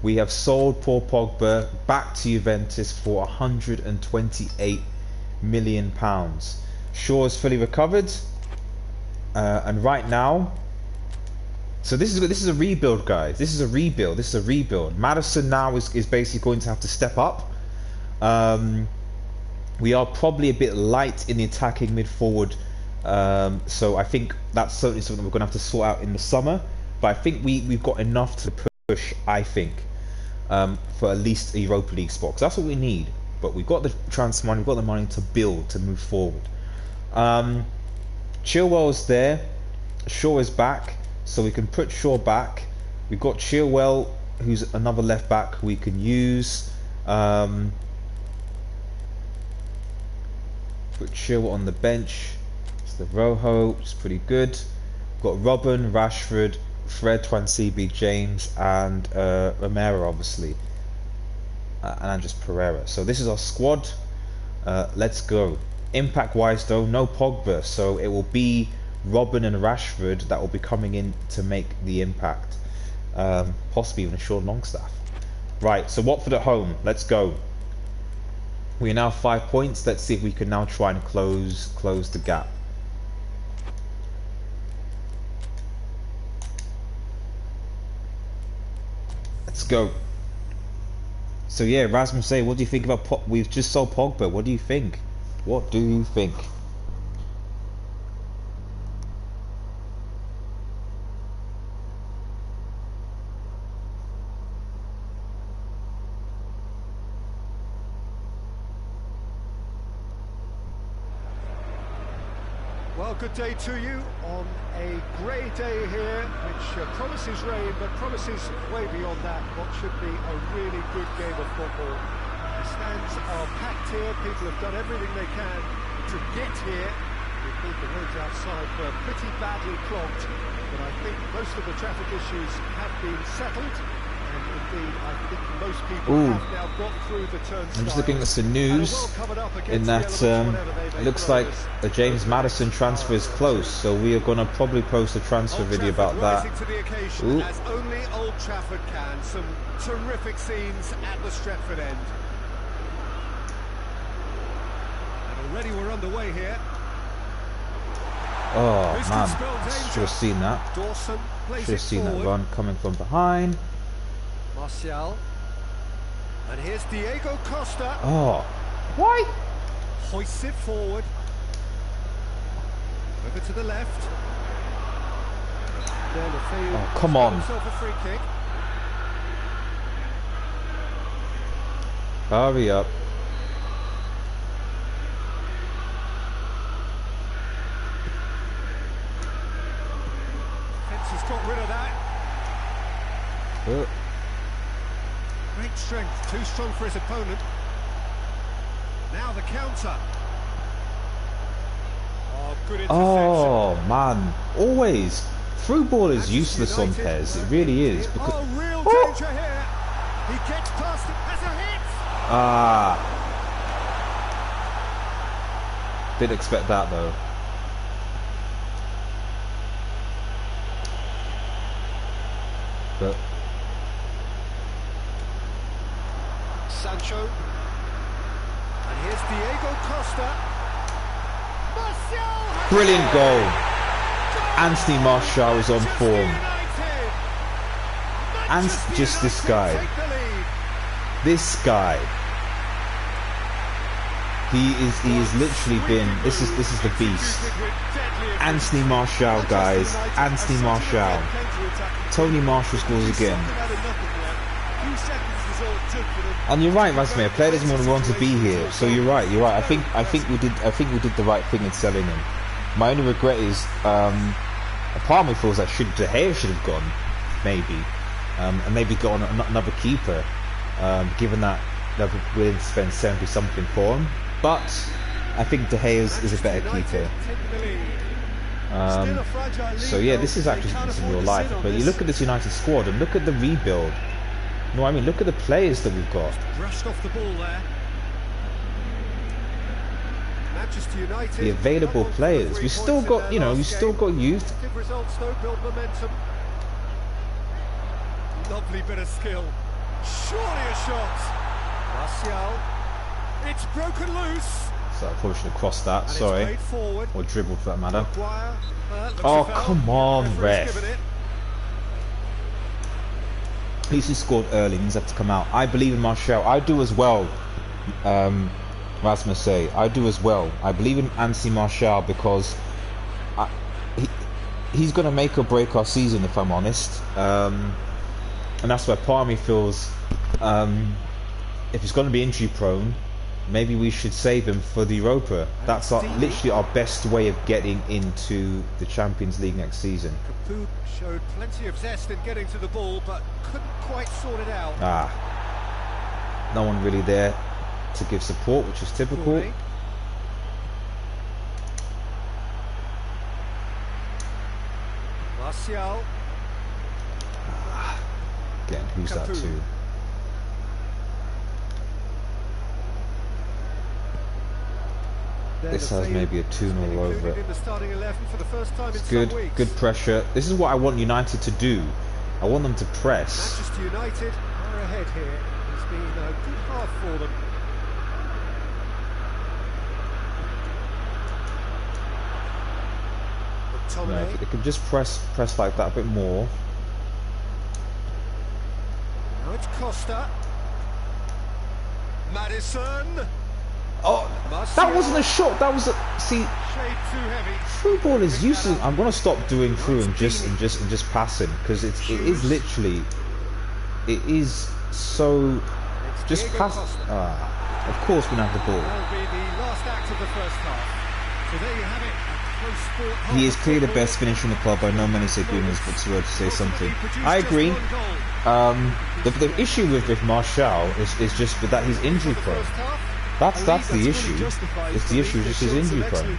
We have sold poor Pogba back to Juventus for 128 million pounds. Shaw is fully recovered, and right now, so this is a rebuild, guys. This is a rebuild. This is a rebuild. Madison now is basically going to have to step up. We are probably a bit light in the attacking mid forward, so I think that's certainly something we're going to have to sort out in the summer. But I think we've got enough to push, I think, for at least a Europa League spot, because that's what we need. But we've got the transfer money, we've got the money to build, to move forward. Chilwell's there, Shaw is back, so we can put Shaw back. We've got Chilwell, who's another left back we can use. Put Chilwell on the bench. It's the Rojo, which is pretty good. We've got Robin, Rashford, Fred, Twansibi, James, and Romero, obviously, and Andres Pereira. So this is our squad. Let's go. Impact-wise, though, no Pogba, so it will be Robin and Rashford that will be coming in to make the impact. Possibly even a Sean Longstaff. Right, so Watford at home. Let's go. We are now 5 points. Let's see if we can now try and close the gap. Let's go. So yeah, Rasmus, what do you think about we've just sold Pogba? What do you think? What do you think? Well, good day to you on a grey day here, which promises rain, but promises way beyond that what should be a really good game of football. The stands are packed here, people have done everything they can to get here. We've thought the roads outside were pretty badly clogged, but I think most of the traffic issues have been settled. And indeed, I think most people have now got through the turnstile. I'm just looking at some news in that it looks like a James Maddison transfer is close, so we are going to probably post a transfer video about that. To the occasion, as only Old Trafford can. Some terrific scenes at the Stretford end. And already we're underway here. Oh man, should have seen that. Should have seen that run coming from behind. Martial. And here's Diego Costa. Oh, why? Hoists it forward. Over to the left. Oh, come on. Himself a free kick. Hurry up. Fence has got rid of that. Great strength, too strong for his opponent. Now the counter. Oh, good interception. Oh man, always through ball is useless on PES. It really is. Because oh, real danger here. He gets past it as a hit. Didn't expect that though. But Sancho. And here's Diego Costa. Martial! brilliant goal. Anthony Martial is on form. And just this guy. This guy. He is literally been this is the beast. Anthony Martial, guys. Anthony Martial. Tony Martial scores again. And you're right, Rasmus. A player doesn't want to be here. So you're right. I think we did the right thing in selling him. My only regret is a part of me feels that De Gea should have gone, maybe, and maybe got on another keeper, given that they're willing to spend 70 something for him. But I think De Gea is a better keeper. So yeah, this is actually some real life. But you look at this United squad and look at the rebuild. No, I mean look at the players that we've got. Brushed off the ball there. Manchester United. The available players. We've still got, we've still got youth. Good results though, build momentum. Lovely bit of skill. Surely a shot. Martial. It's broken loose. So I probably should have crossed that, sorry. Or dribbled for that matter. Oh, come on, ref. At least he scored early, means have to come out. I believe in Martial. I do as well, Rasmus say. I do as well. I believe in Anthony Martial because he's going to make or break our season, if I'm honest. And that's where part of me feels, if he's going to be injury prone, maybe we should save him for the Europa. That's literally our best way of getting into the Champions League next season. Capoue showed plenty of zest in getting to the ball, but couldn't quite sort it out. No one really there to give support, which is typical. Martial. Again, who's that to? This has maybe a 2-0 over it. It's good, good pressure. This is what I want United to do. I want them to press. Manchester United are ahead here. It's been a good half for them. No, if they could just press like that a bit more. Now it's Costa. Madison. Oh, that wasn't a shot. That was a through ball is useless. I'm gonna stop doing through and just passing, because it is literally, it is so just pass. Of course we don't have the ball. That'll be the last act of the first half. So there you have it. He is clearly the best finisher in the club. I know many say Goodness, but it's worth to say something. I agree. The issue with Martial is just that he's injury prone. That's the issue. It's the issue is just his injury prone.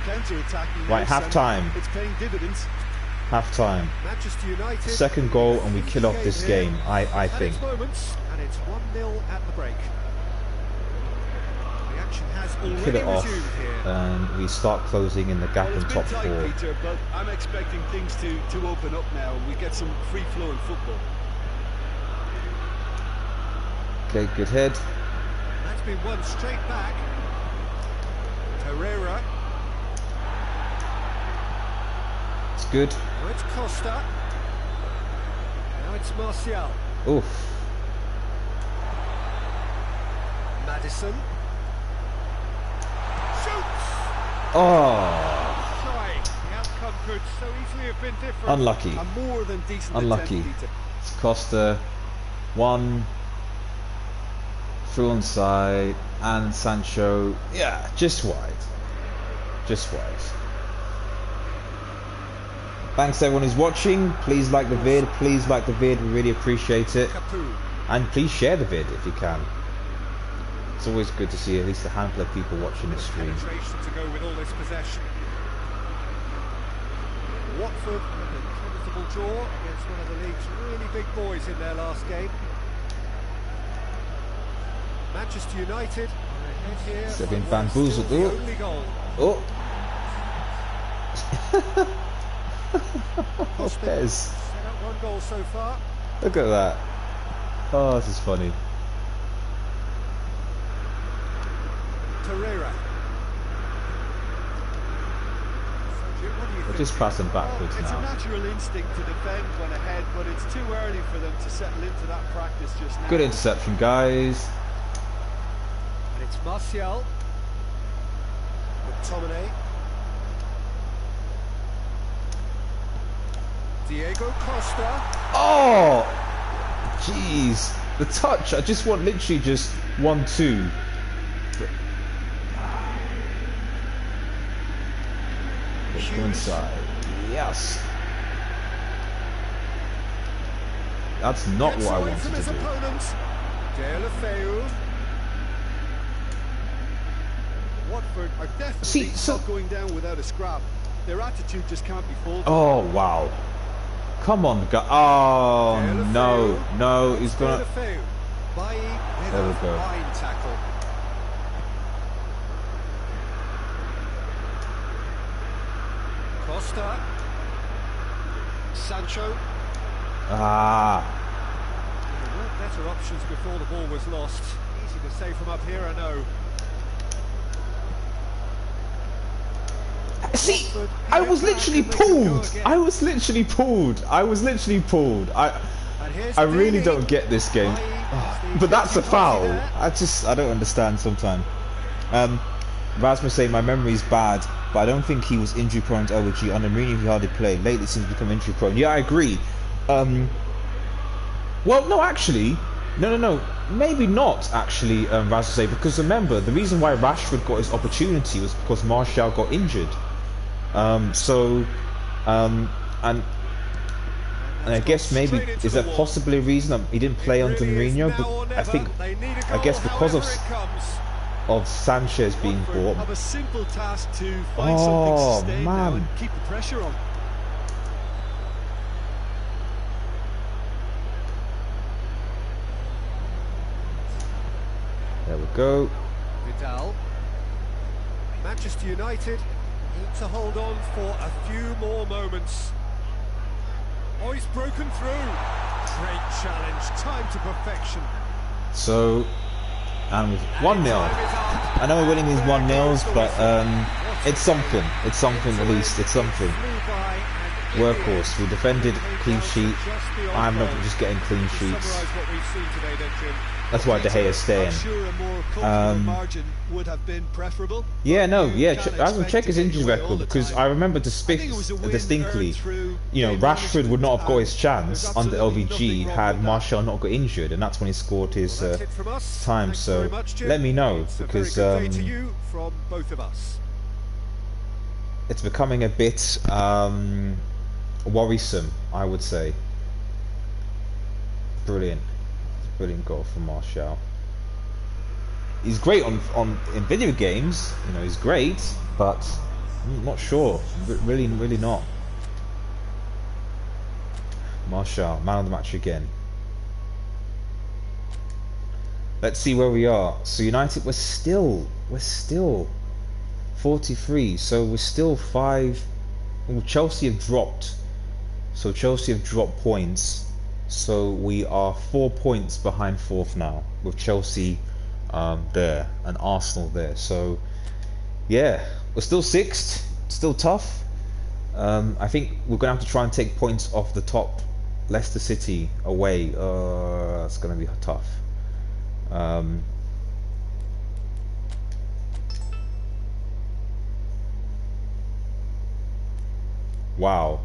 Right, half time. Half time. Second goal and we kill off this game, I think. And it's 1-0 at the break. The action has We kill it off and we start closing in the gap in top 4. Peter, but I'm expecting things to open up now and we get some free-flowing football. Okay, good head. That's been won straight back. Herrera. It's good. Now it's Costa. Now it's Martial. Oof. Madison. Shoots! Oh. Shy. The outcome could so easily have been different. Unlucky. A more than decent Unlucky. attempt, Peter. It's Costa. 1. Through onside, and Sancho, yeah, just wide. Just wide. Thanks to everyone who's watching. Please like the vid, we really appreciate it. And please share the vid if you can. It's always good to see at least a handful of people watching this stream. To go with all this possession. Watford with a comfortable draw against one of the league's really big boys in their last game. Manchester United are ahead here. They've been bamboozled. Oh. PES. Set up 1 goal so far. Look at that. Oh, this is funny. Herrera. We're just passing backwards It's now. a natural instinct to defend when ahead, but it's too early for them to settle into that practice just now. Good interception, guys. And it's Martial. McTominay. Diego Costa. Oh! Jeez. The touch, I just want literally just 1-2. Inside. Yes. That's not what I wanted to do. Watford are definitely not going down without a scrap. Their attitude just can't be faulted. Oh wow! Come on, go! Oh no, he's gonna. There we go. Costa. Sancho. Ah. There weren't better options before the ball was lost. Easy to say from up here, I know. See, I was literally pulled. I was literally pulled. I really don't get this game. Oh, but that's a foul. I don't understand sometimes. Rasmus saying my memory's bad, but I don't think he was injury prone to LG. Under Mourinho he hardly played. Lately seems to become injury prone. Yeah, I agree. Well, no, actually, no, maybe not actually. Rasmus say, because remember the reason why Rashford got his opportunity was because Martial got injured. And I guess maybe is that possibly a reason he didn't play under Mourinho? But I guess because of Sanchez being bought. Have a simple task to find something sustained now and keep the pressure on. There we go. Vidal. Manchester United need to hold on for a few more moments. Oh, he's broken through. Great challenge, time to perfection. So, and 1-0. I know we're winning these 1-0s, but it's something. It's something at least. It's something. Workhorse. We defended clean sheet. I'm not just getting clean sheets. That's why De Gea is staying. Yeah, no, yeah. I will check his injury record because I remember distinctly, you know, Rashford would not have got his chance under LVG had Martial not got injured, and that's when he scored his time. So let me know because it's becoming a bit worrisome, I would say. Brilliant. Brilliant goal from Martial. He's great in video games, you know, he's great, but I'm not sure. Really not. Martial, man of the match again. Let's see where we are. So United, we're still 43, so we're still 5. Well, Chelsea have dropped. So Chelsea have dropped points. So we are 4 points behind 4th now, with Chelsea there and Arsenal there. So yeah, we're still 6th, still tough. I think we're gonna have to try and take points off the top. Leicester City away. That's gonna be tough. Wow.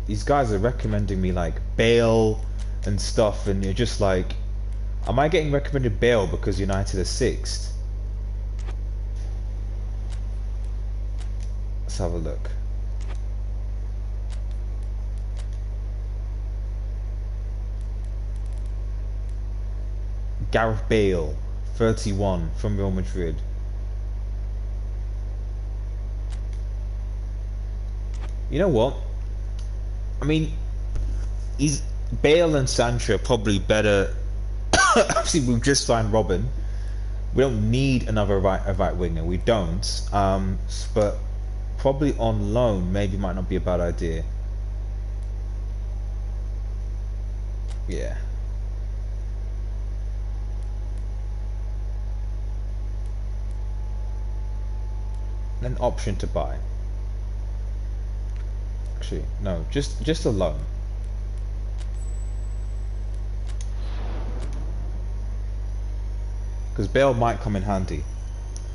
These guys are recommending me like Bale and stuff, and you're just like, am I getting recommended Bale because United are 6th? Let's have a look. Gareth Bale, 31, from Real Madrid. You know what? I mean, Bale and Sancho are probably better. Obviously, we've just signed Robin. We don't need another right winger. We don't. But probably on loan, maybe might not be a bad idea. Yeah. An option to buy. Actually, no, just a loan. Because Bale might come in handy,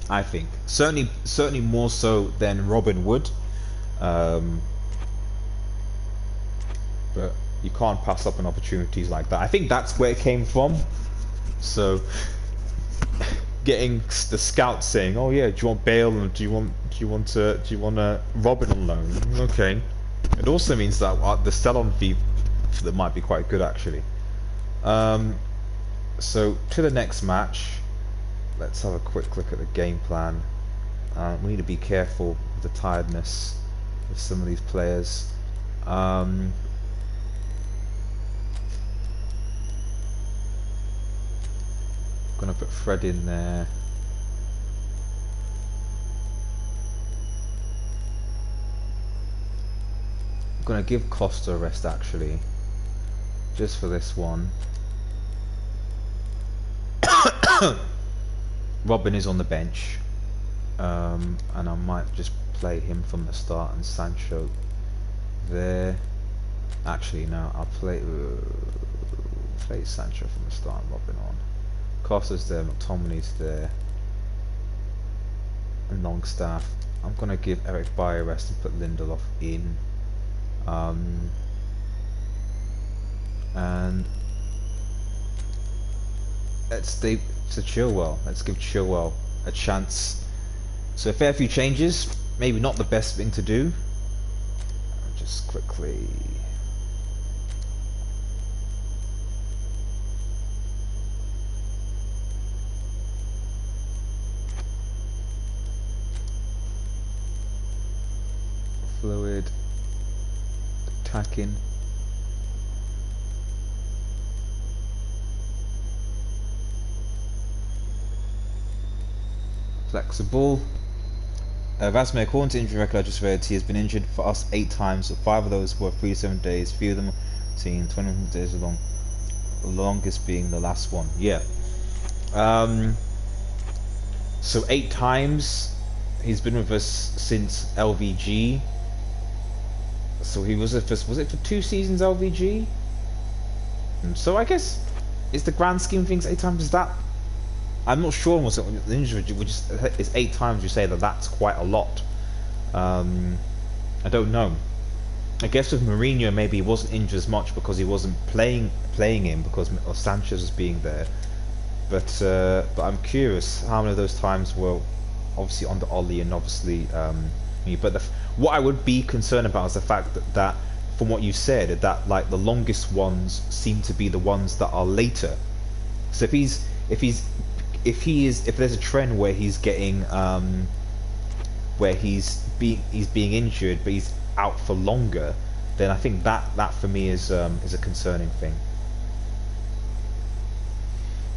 I think. Certainly more so than Robin would. But you can't pass up on opportunities like that. I think that's where it came from. So getting the scouts saying, "Oh yeah, do you want Bale or do you want Robin on loan?" Okay. It also means that the sell-on fee that might be quite good actually. So to the next match. Let's have a quick look at the game plan. We need to be careful with the tiredness of some of these players. Gonna put Fred in there. I'm gonna give Costa a rest actually, just for this one. Robin is on the bench, and I might just play him from the start and Sancho there. Actually, no, I'll play Sancho from the start and Robin on. Costa's there, McTominay's there, and Longstaff. I'm gonna give Eric Bayer a rest and put Lindelof in, and let's stay to Chilwell. Let's give Chilwell a chance. So a fair few changes, maybe not the best thing to do. Just quickly. Fluid. Attacking. Flexible. Vasmer, according to injury record I just read, he has been injured for us 8 times. 5 of those were 3 to 7 days. Few of them seen 20 days long. The longest being the last one. Yeah. So 8 times. He's been with us since LVG. So he was it for 2 seasons LVG? So I guess it's the grand scheme of things 8 times is that. I'm not sure what's the injury. It's 8 times. You say that's quite a lot. I don't know. I guess with Mourinho maybe he wasn't injured as much because he wasn't playing him because of Sanchez was being there. But I'm curious how many of those times were obviously under Oli and obviously but what I would be concerned about is the fact that from what you said that like the longest ones seem to be the ones that are later. So if there's a trend where he's getting where he's being injured but he's out for longer, then I think that for me is a concerning thing.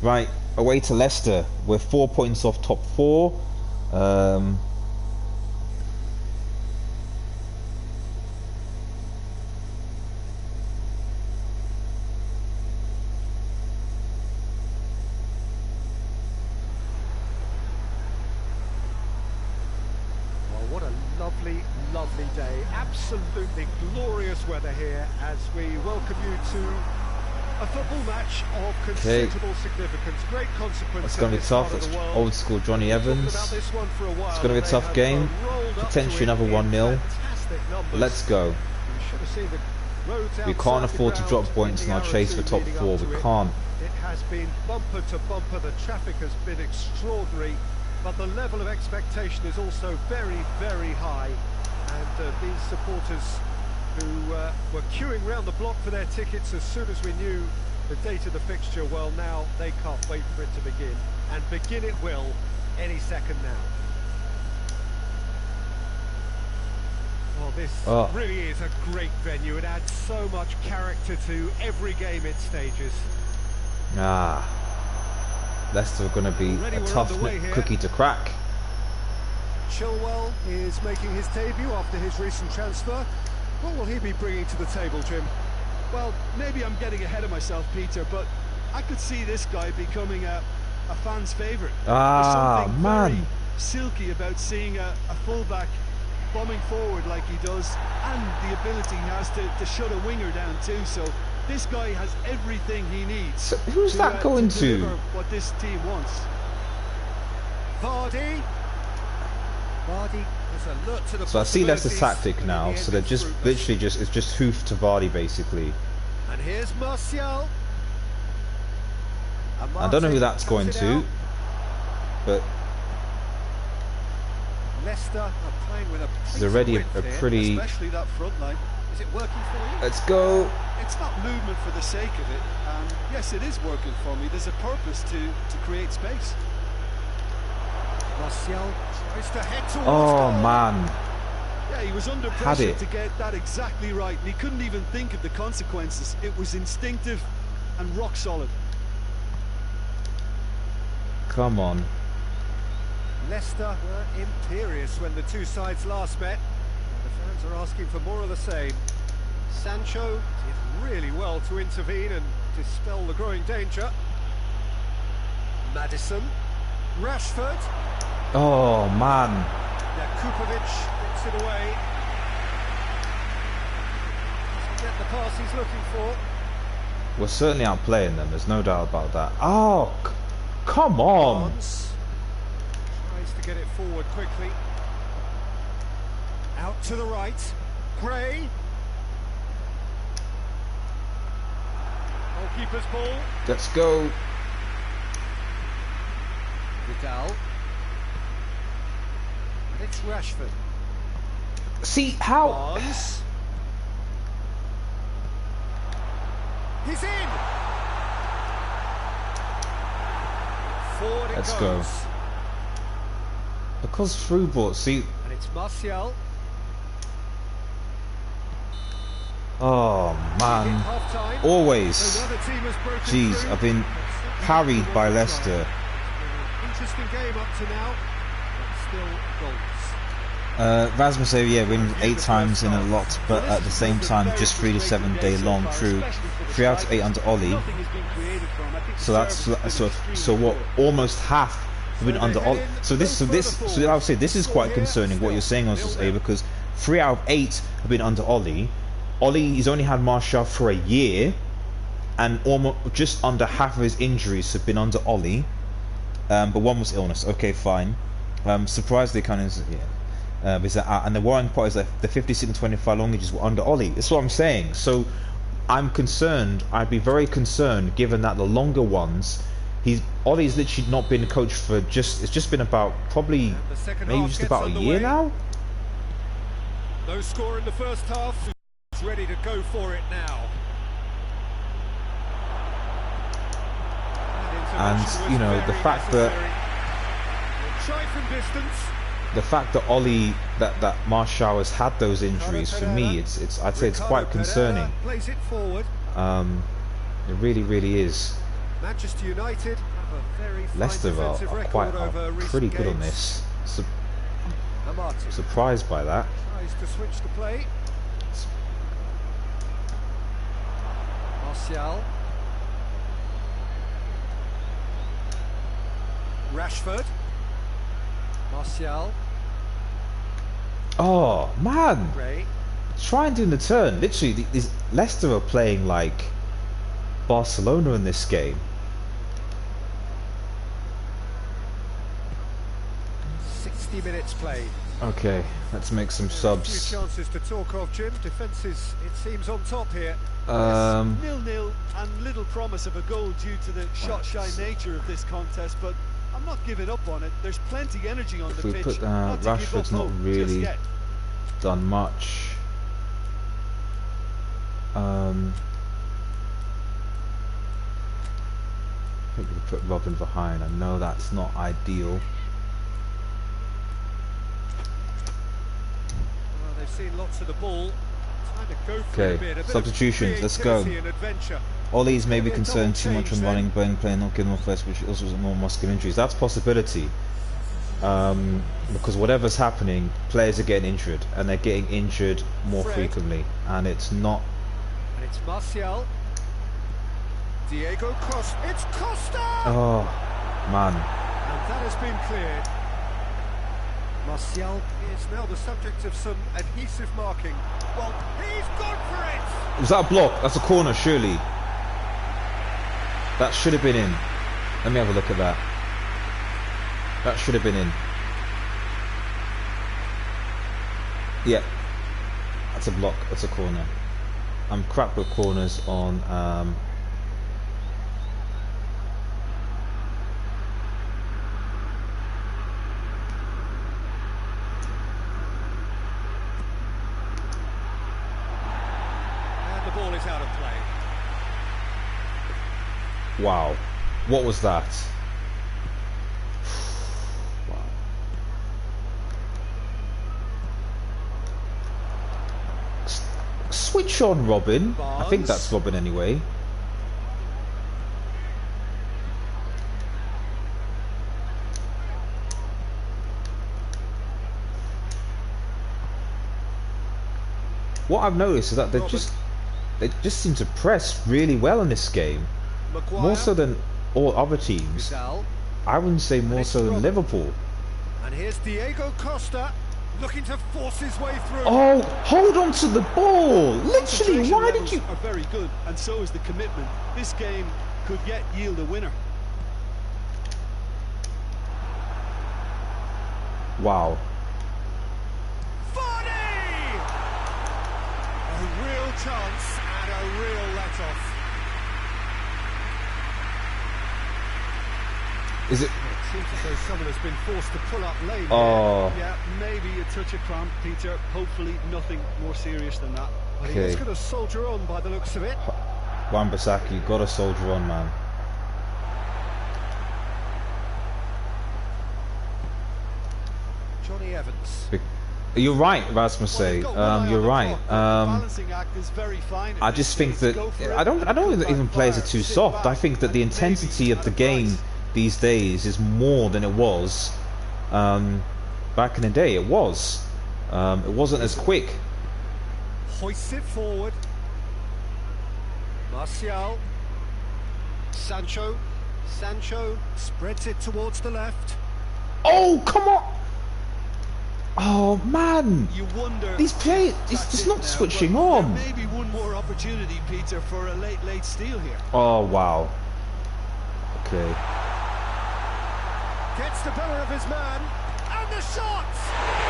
Right, away to Leicester. We're 4 points off top 4. Lovely day, absolutely glorious weather here as we welcome you to a football match of considerable significance, great consequence. It's going to be tough. It's old school Johnny Evans. It's going to be a tough game, potentially another 1-0. Let's go. We can't afford to drop points in our chase for top 4. We can't. It has been bumper to bumper. The traffic has been extraordinary, but the level of expectation is also very, very high. And these supporters who were queuing round the block for their tickets as soon as we knew the date of the fixture, well, now they can't wait for it to begin. And begin it will any second now. Well, this really is a great venue. It adds so much character to every game it stages. Leicester are going to be a tough cookie to crack. Chilwell is making his debut after his recent transfer. What will he be bringing to the table, Jim? Well, maybe I'm getting ahead of myself, Peter, but I could see this guy becoming a fan's favourite. There's something very silky about seeing a fullback bombing forward like he does, and the ability he has to shut a winger down too. So this guy has everything he needs. So who's that going to? What this team wants. Vardy is alert to the. So I see that's the tactic now. So they're just literally it's just hoof to Vardy basically. And here's Martial. I don't know who that's going to, but Leicester are playing with there's already a pretty. Especially that front line. Is it working for you? Let's go. It's not movement for the sake of it. Yes, it is working for me. There's a purpose to create space. Martial tries to head towards goal. Man. Yeah, he was under pressure to get that exactly right, and he couldn't even think of the consequences. It was instinctive and rock solid. Come on. Leicester were imperious when the two sides last met. The fans are asking for more of the same. Sancho did really well to intervene and dispel the growing danger. Maddison. Rashford. Oh, man. Jakupovic gets it away. Doesn't get the pass he's looking for. We're certainly outplaying them, there's no doubt about that. Oh, come on. Tries to get it forward quickly. Out to the right. Gray. Goalkeeper's ball. Let's go. Vidal. It's Rashford. See how? Barnes. He's in. Forward it Let's goes. go. Because through ball, see. And it's Martial. Oh man. Always. Jeez, I've been parried by Leicester. Interesting game up to now. Rasmus, yeah, win 8 times in a lot, but at the same time, just 3 to 7 day long. True, 3 out of 8 under Ollie. So that's so what? Almost half have been under Ollie. So I would say this is quite concerning. What you're saying, also, because 3 out of 8 have been under Ollie. Ollie, he's only had Martial for a year, and almost just under half of his injuries have been under Ollie. But one was illness. Okay, fine. Surprised they kind of and the worrying part is that the 56 and 25 longages were under Ollie. That's what I'm saying. So I'm concerned. I'd be very concerned, given that the longer ones, Ollie's literally not been coached for it's just been about probably maybe just about a year now. No score in the first half. He's ready to go for it now. And you know, the fact that Ollie, that Martial has had those injuries, for me, I'd say it's quite concerning. It really is. Manchester United have a very Leicester are pretty good on this. Surprised by that. Tries to switch the play. Martial. Rashford. Martial. Oh man! Try and do the turn. Literally, these Leicester are playing like Barcelona in this game. 60 minutes played. Okay, let's make some subs. Few chances to talk of, Jim. Defence is, it seems, on top here. 0-0 and little promise of a goal due to the shot-shy nature of this contest, but I'm not giving up on it. There's plenty energy on the pitch. Rashford's not really done much. I think we put Robin behind. I know that's not ideal. Well, they've seen lots of the ball. Trying to go for a bit. Substitutions. Let's go. Ollie's maybe concerned too much on running, playing, not giving off less, which also is more muscular injuries. That's a possibility. Because whatever's happening, players are getting injured, and they're getting injured more frequently, and it's not. And it's Martial. Diego Costa. It's Costa. Oh man. And that has been cleared. Martial is now the subject of some adhesive marking. Well, he's gone for it. Was that a block? That's a corner, surely. That should have been in. Let me have a look at that. That should have been in. Yeah. That's a block. That's a corner. I'm crap with corners on and the ball is out of play. Wow, what was that? Wow. Switch on Robin. I think that's Robin anyway. What I've noticed is that they just seem to press really well in this game. More so than all other teams. I wouldn't say more so than Liverpool. And here's Diego Costa looking to force his way through. Oh, hold on to the ball! Literally, why did you? Are very good, and so is the commitment. This game could yet yield a winner. Wow. Vardy! A real chance and a real let-off. Is it? It seems as though someone has been forced to pull up lane. Oh. Yeah, maybe a touch of cramp, Peter. Hopefully nothing more serious than that. But he was going to soldier on by the looks of it. Wan-Bissaka, got to soldier on, man. Johnny Evans. You're right, Rasmus. You're right. I just think that I don't think that even players are too soft. I think that the intensity of the game these days is more than it was back in the day. It was. It wasn't as quick. Hoists it forward. Martial. Sancho. Sancho spreads it towards the left. Oh, come on! Oh man! You wonder these players, it's just not switching on. Maybe one more opportunity, Peter, for a late steal here. Oh wow. Okay. Gets the better of his man, and the shot!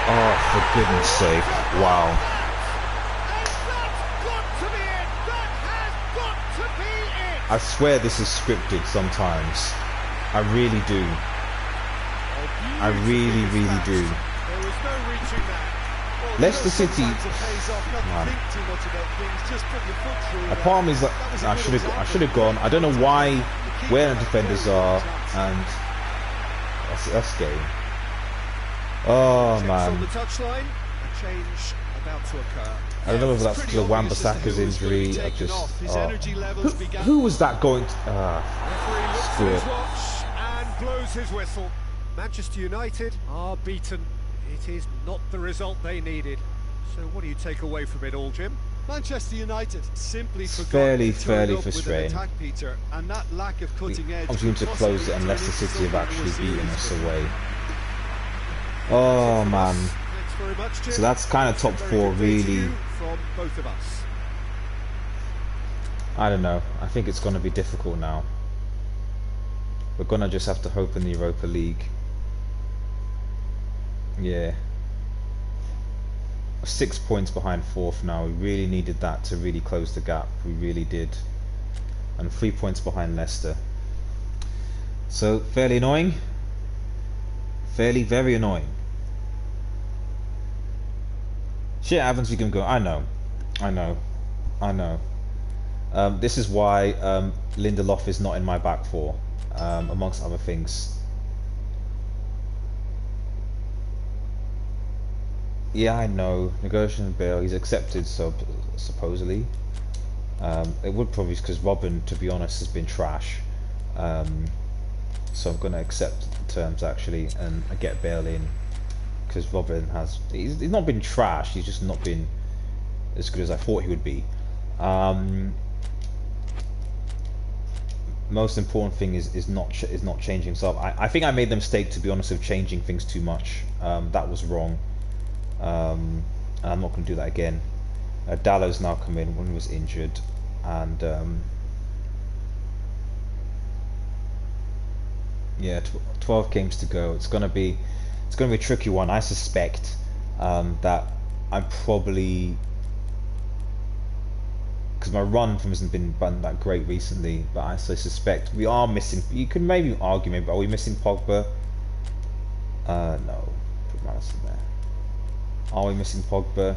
Oh, for goodness sake! Wow. And that's got to be it. That has got to be it. I swear this is scripted sometimes. I really do. I really do. There was no reaching that. Well, Leicester City. A part of me is like, I should have gone. I don't know why, where the defenders are, and that's game. Oh man. On the touchline, a change about to occur. I don't know if that's because of Wan-Bissaka's injury. I just. Who was that going to? Screw it. Watch and blows his whistle. Manchester United are beaten. It is not the result they needed. So what do you take away from it all, Jim? Manchester United simply fairly frustrating. Attack, Peter, and that lack of cutting edge. I was going to close it, and Leicester City have actually beaten us away. Oh man. Thanks very much, Jim. So that's kind of top four, really. From both of us. I don't know. I think it's going to be difficult now. We're going to just have to hope in the Europa League. Yeah. 6 points behind fourth now. We really needed that to really close the gap. We really did. And 3 points behind Leicester. So fairly annoying. Very annoying. Shit happens, we can go. I know. This is why Lindelof is not in my back four, amongst other things. Yeah, I know. Negotiation Bale, he's accepted, so supposedly. It would probably, because Robin, to be honest, has been trash. So I'm going to accept the terms actually, and I get Bale in, because Robin he's not been trash. He's just not been as good as I thought he would be. Most important thing is not changing. So I think I made the mistake, to be honest, of changing things too much. That was wrong. And I'm not going to do that again. Dallow's now come in when he was injured, and yeah, 12 games to go. It's going to be a tricky one. I suspect that I'm probably, because my run from hasn't been that great recently, but I suspect we are missing. You could maybe argue, maybe are we missing Pogba? No, put Madison there. Are we missing Pogba?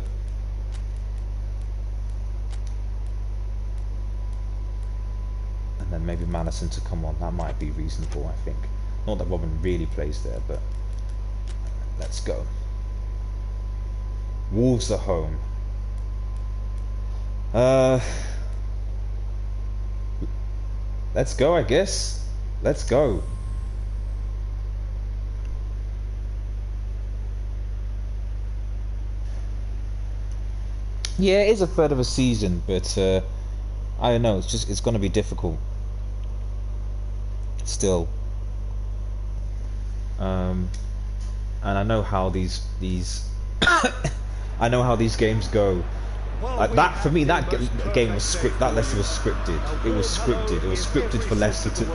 And then maybe Madison to come on. That might be reasonable, I think. Not that Robin really plays there, but let's go. Wolves are home. Let's go, I guess. Let's go. Yeah, it is a third of a season, but I don't know. It's going to be difficult. Still, and I know how these I know how these games go. That for me, that game was scripted. That Leicester was scripted. It was scripted. It was scripted for Leicester to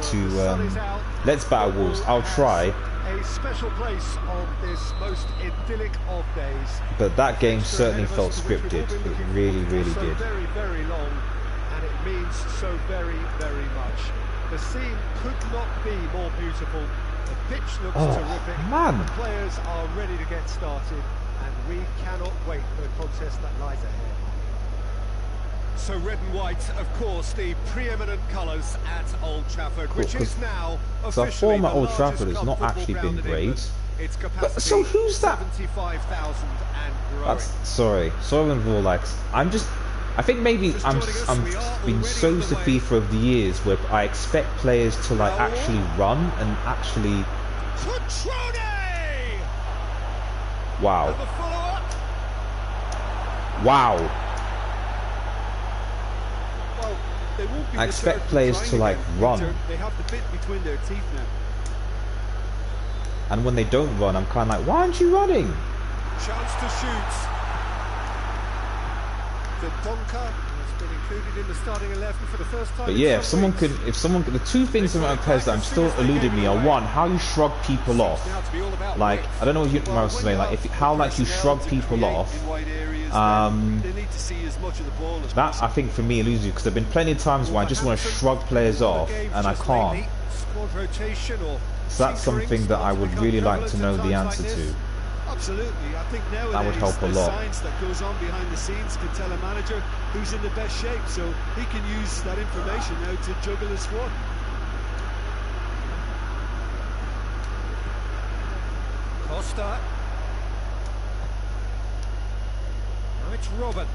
let's battle Wolves. I'll try. A special place on this most idyllic of days. But that game certainly felt scripted. It really did. Very long, and it means so very much. The scene could not be more beautiful. The pitch looks terrific. Man. The players are ready to get started, and we cannot wait for the contest that lies ahead. So red and white, of course, the preeminent colours at Old Trafford, which is now officially the form at Old largest Trafford has not actually been great. Its capacity, so who's that? 75,000 and growing. Sorry with all likes. I think maybe I'm been so used to FIFA over the years where I expect players to actually run and actually. Wow. And the follow-up. Wow. Well, they won't be I expect deterred from players trying to like again, run. Peter. They have the bit between their teeth now. And when they don't run, I'm kind of like, why aren't you running? Chance to shoot. The Donker has been included in the starting 11 for the first time. But yeah, if someone could, the two things about PES that I'm still eluding me are, one, how you shrug people off. Like, I don't know what you was saying, like how like you shrug people off. That I think for me eludes you, because there've been plenty of times where I just want to shrug players off and I can't. So that's something that I would really like to know the answer to. Absolutely, I think nowadays That would help a the lot. science that goes on behind the scenes can tell a manager who's in the best shape, so he can use that information now to juggle his squad. Costa. Now it's Robin.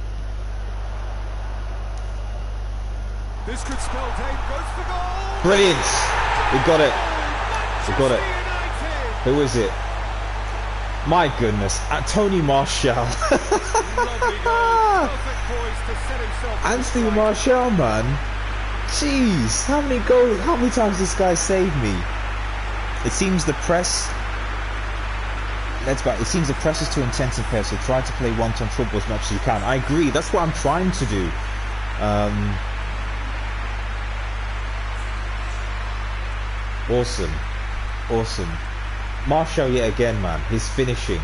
This could spell Dane goes for goal. Brilliant! We got it. We got it. United. Who is it? My goodness, Tony Martial. Lovely goal. Perfect poise to set himself. Anthony Martial, man. Jeez, how many goals? How many times this guy saved me? It seems the press. It seems the press is too intense in PES, so try to play one-ton football as much as you can. I agree. That's what I'm trying to do. Awesome, awesome. Martial yet again, man. His finishing.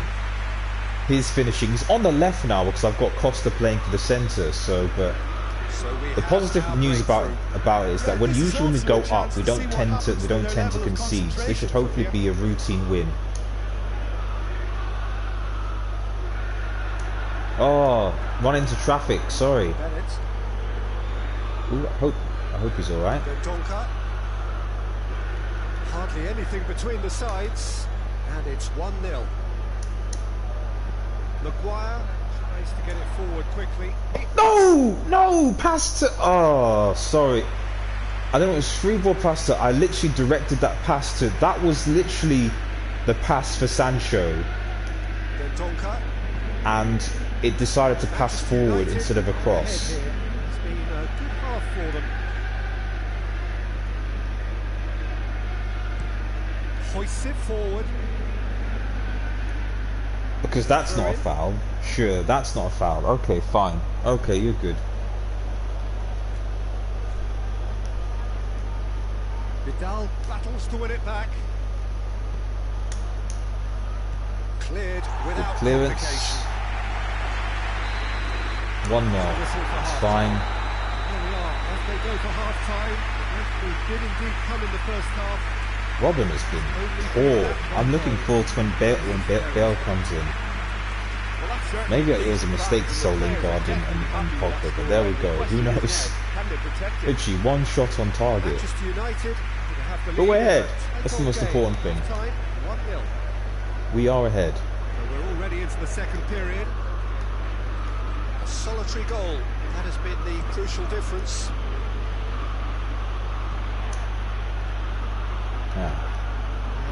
He's on the left now because I've got Costa playing for the centre. So, but the positive news about it is that usually when we go up, we don't tend to concede. So this should hopefully be a routine win. Oh, run into traffic. Sorry. Ooh, I hope he's all right. Hardly anything between the sides, and it's 1-0. Maguire tries to get it forward quickly. No, pass to. Oh, sorry. I don't know. It was free ball pass to. I literally directed that pass to. That was literally the pass for Sancho, and it decided to pass forward instead of across. It's been a good half for them. Hoists it forward. Because that's not a foul. Sure, that's not a foul. Okay, fine. Okay, you're good. Vidal battles to win it back. Cleared without clearance. complication. 1-0. It's fine. Here we are, as they go for half-time. The breakthrough did indeed come in the first half. Robin has been poor. I'm looking forward to when Bale comes in. Maybe it was a mistake to sell Lingard and Pogba, but there we go. Who knows? Literally one shot on target. But we're ahead. That's the most important thing. We are ahead. We're already into the second period. A solitary goal. That has been the crucial difference. Yeah.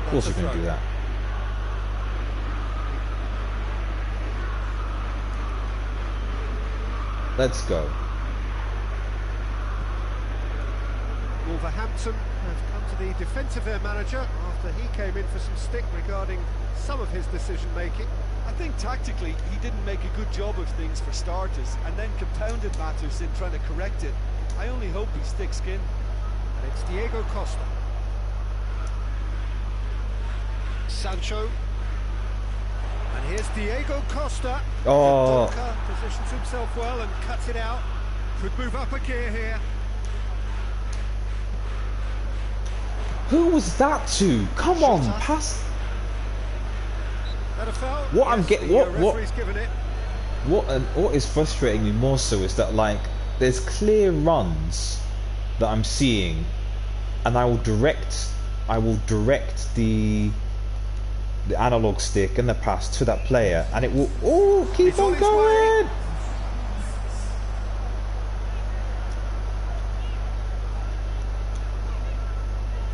Of course you're going to do that. Let's go. Wolverhampton have come to the defence of their manager after he came in for some stick regarding some of his decision-making. I think tactically he didn't make a good job of things for starters, and then compounded matters in trying to correct it. I only hope he's thick-skinned. And it's Diego Costa. Sancho. And here's Diego Costa. Oh. Donker positions himself well and cuts it out. Could move up a gear here. Who was that to? Come on, pass. That a foul? What Yes, I'm getting, referee's given it. what is frustrating me more so is that, like, there's clear runs that I'm seeing, and I will direct the analog stick and the pass to that player, and it will keep on going.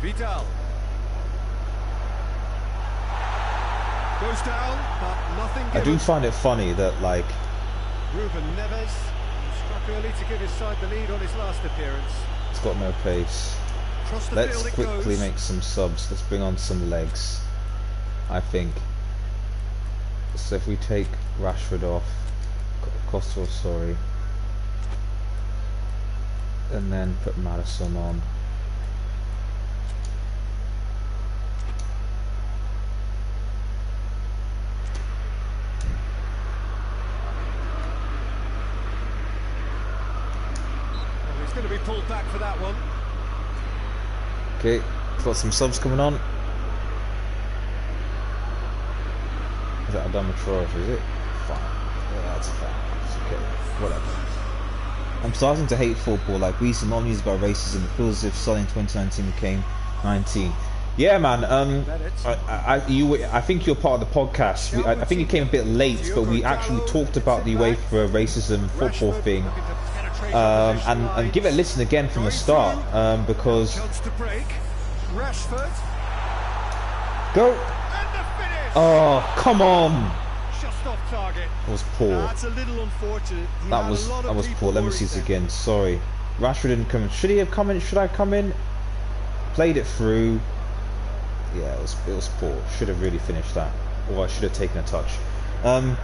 Vidal. Goes down, but nothing I do find it funny that, like, Ruben Neves struck early to give his side the lead on his last appearance. it's got no pace. Across the Let's field it quickly goes. make some subs. Let's bring on some legs, I think. So if we take Rashford off, Costa, sorry, and then put Madison on. Well, he's going to be pulled back for that one. Okay, got some subs coming on. Is that Adama Traore, is it? Fine. Yeah, that's fine. It's okay. Whatever. I'm starting to hate football. Like, we used to not news about racism. It feels as if Sony in 2019 became 19. Yeah, man. I think you're part of the podcast. I think you came a bit late, but we actually talked about the UEFA racism football thing. And give it a listen again from the start, because Chance to break. Rashford. go. And the finish. Oh, come on. Just off target. That was poor. That's a little unfortunate. He That had was a lot of people poor. Let me see worried this there. again. Sorry, Rashford didn't come in. Should he have come in? Should I come in? Played it through. Yeah, it was poor. Should have really finished that, or I should have taken a touch. But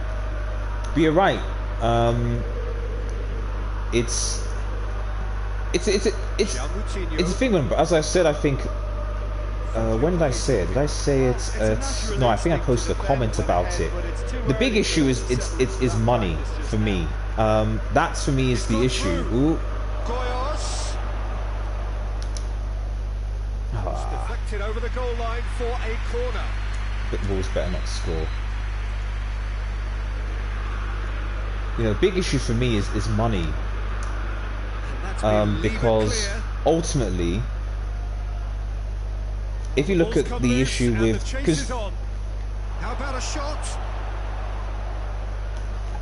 you're right. It's a thing. But as I said, I think. When did I say it? Did I say it? No, I think I posted a comment about it. The big issue is money for me. That for me is the issue. Ooh. Goyos. Deflected over the goal line for a corner. The ball's better not to score. You know, the big issue for me is money. Because ultimately, if you look at the issue with, because how about a shot?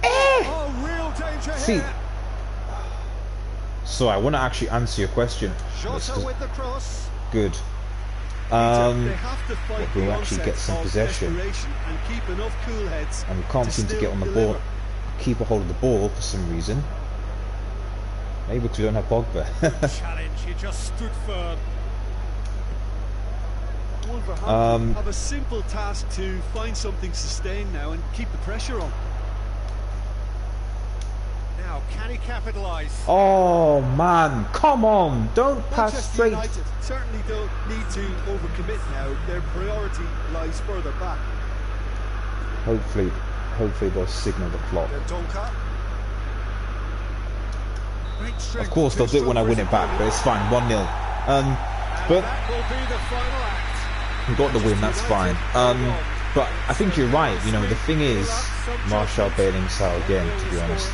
Oh, real danger see, here. so I want to actually answer your question. Jota with the cross. Good. They have to fight We'll the actually get onset some of possession, desperation and keep enough cool heads and we can't seem to get on the ball, keep a hold of the ball for some reason. Maybe because we don't have Pogba. Challenge, he just stood firm. Wolverhampton have a simple task to find something sustained now and keep the pressure on. Now, can he capitalise? Oh man, come on! Don't pass Manchester straight. United certainly don't need to overcommit now. Their priority lies further back. Hopefully they'll signal the clock. Donka. Of course they'll do it when I win it back, but it's fine. 1-0. But That will be the final act. we got the win. That's fine. But I think you're right. You know, the thing is, Marshall bailing out again. To be honest,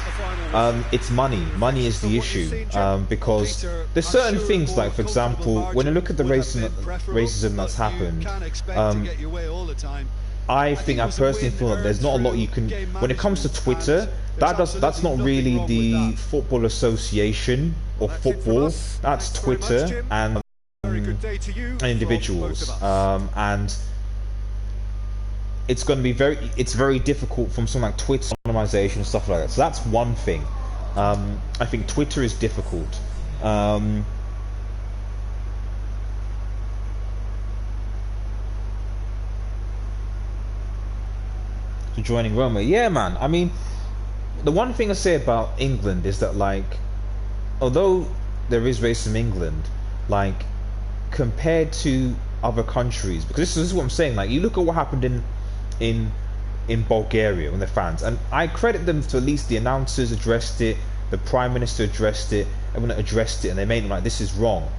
it's money. Money is the issue. Because there's certain things, like for example, when you look at the racism that's happened, I personally feel that there's not a lot you can. When it comes to Twitter, that's not really the Football Association or football. That's Twitter and individuals. And it's going to be very difficult from something like Twitter anonymization and stuff like that. So that's one thing. I think Twitter is difficult. Joining Roma, yeah, man. I mean, the one thing I say about England is that, like, although there is racism in England, like, compared to other countries, because this is what I'm saying. Like, you look at what happened in Bulgaria when the fans, and I credit them to at least the announcers addressed it, the Prime Minister addressed it, everyone addressed it, and they made it like this is wrong.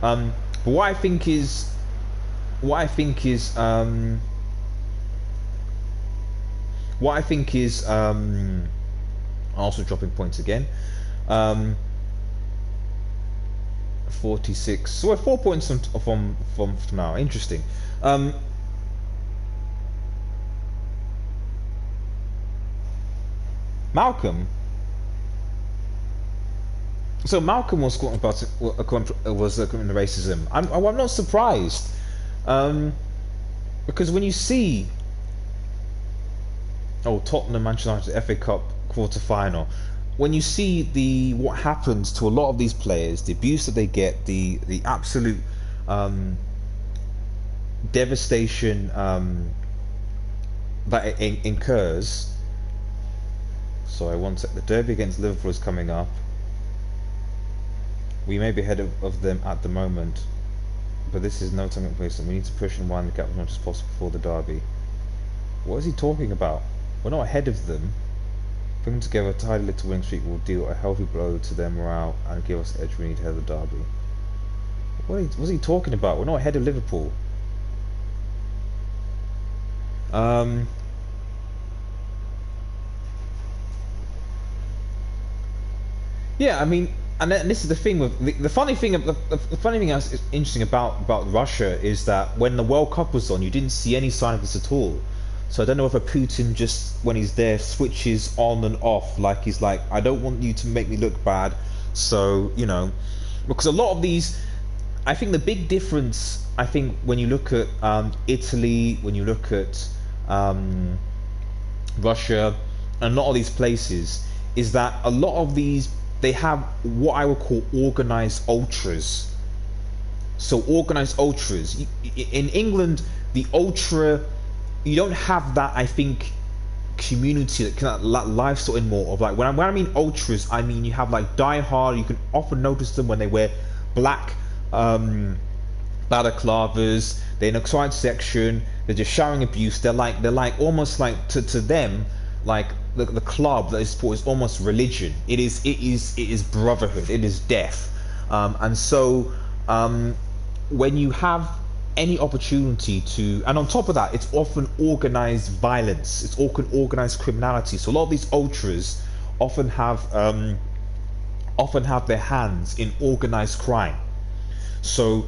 But what I think is also dropping points again. 46. So we're 4 points from now. Interesting. Malcolm. So Malcolm was talking about the racism. I'm not surprised, because when you see Oh, Tottenham, Manchester United, FA Cup quarter-final. When you see what happens to a lot of these players, the abuse that they get, the absolute devastation that it incurs. Sorry, one sec. The derby against Liverpool is coming up. We may be ahead of them at the moment, but this is no time complacent. We need to push and wind the gap as much as possible before the derby. What is he talking about? We're not ahead of them. Putting together a tidy little winning streak will deal a healthy blow to their morale and give us the edge we need ahead of the derby. What was he talking about? We're not ahead of Liverpool. Yeah, I mean, and this is the thing with the funny thing. The funny thing that's interesting about Russia is that when the World Cup was on, you didn't see any sign of this at all. So I don't know if Putin just, when he's there, switches on and off. Like he's like, I don't want you to make me look bad. So, you know, because a lot of these, I think the big difference, I think when you look at Italy, when you look at Russia, and a lot of these places, is that a lot of these, they have what I would call organized ultras. So organized ultras. In England, the ultra, you don't have that, I think, community, that kind of lifestyle anymore. Of like, when I mean ultras, I mean you have like Die Hard. You can often notice them when they wear black balaclavas. They're in a quiet section. They're just showering abuse. They're like almost like to them, like the club that is sport is almost religion. It is brotherhood. It is death. And so when you have any opportunity to, and on top of that, it's often organized violence, it's often organized criminality. So a lot of these ultras often have their hands in organized crime. So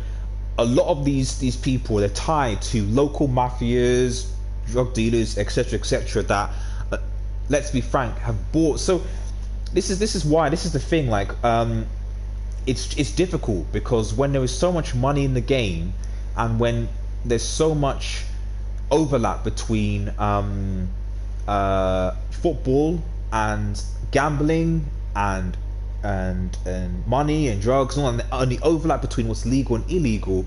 a lot of these people, they're tied to local mafias, drug dealers, etc., that let's be frank, have bought. So this is the thing, like it's difficult, because when there is so much money in the game, and when there's so much overlap between football and gambling and money and drugs and all, and the overlap between what's legal and illegal,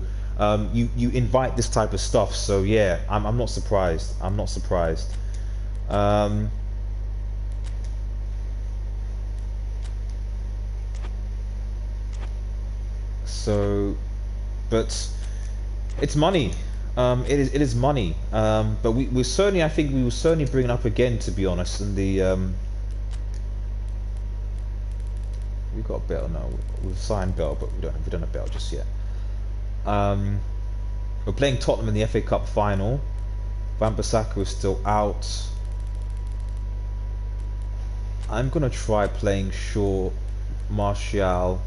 you invite this type of stuff. So yeah, I'm not surprised. So, but it's money. It is money. But we certainly, I think we will certainly bring it up again, to be honest. And we've got a bell now. We've signed bell, but we don't have a bell just yet. We're playing Tottenham in the FA Cup final. Van Bissaka is still out. I'm gonna try playing Shaw, Martial.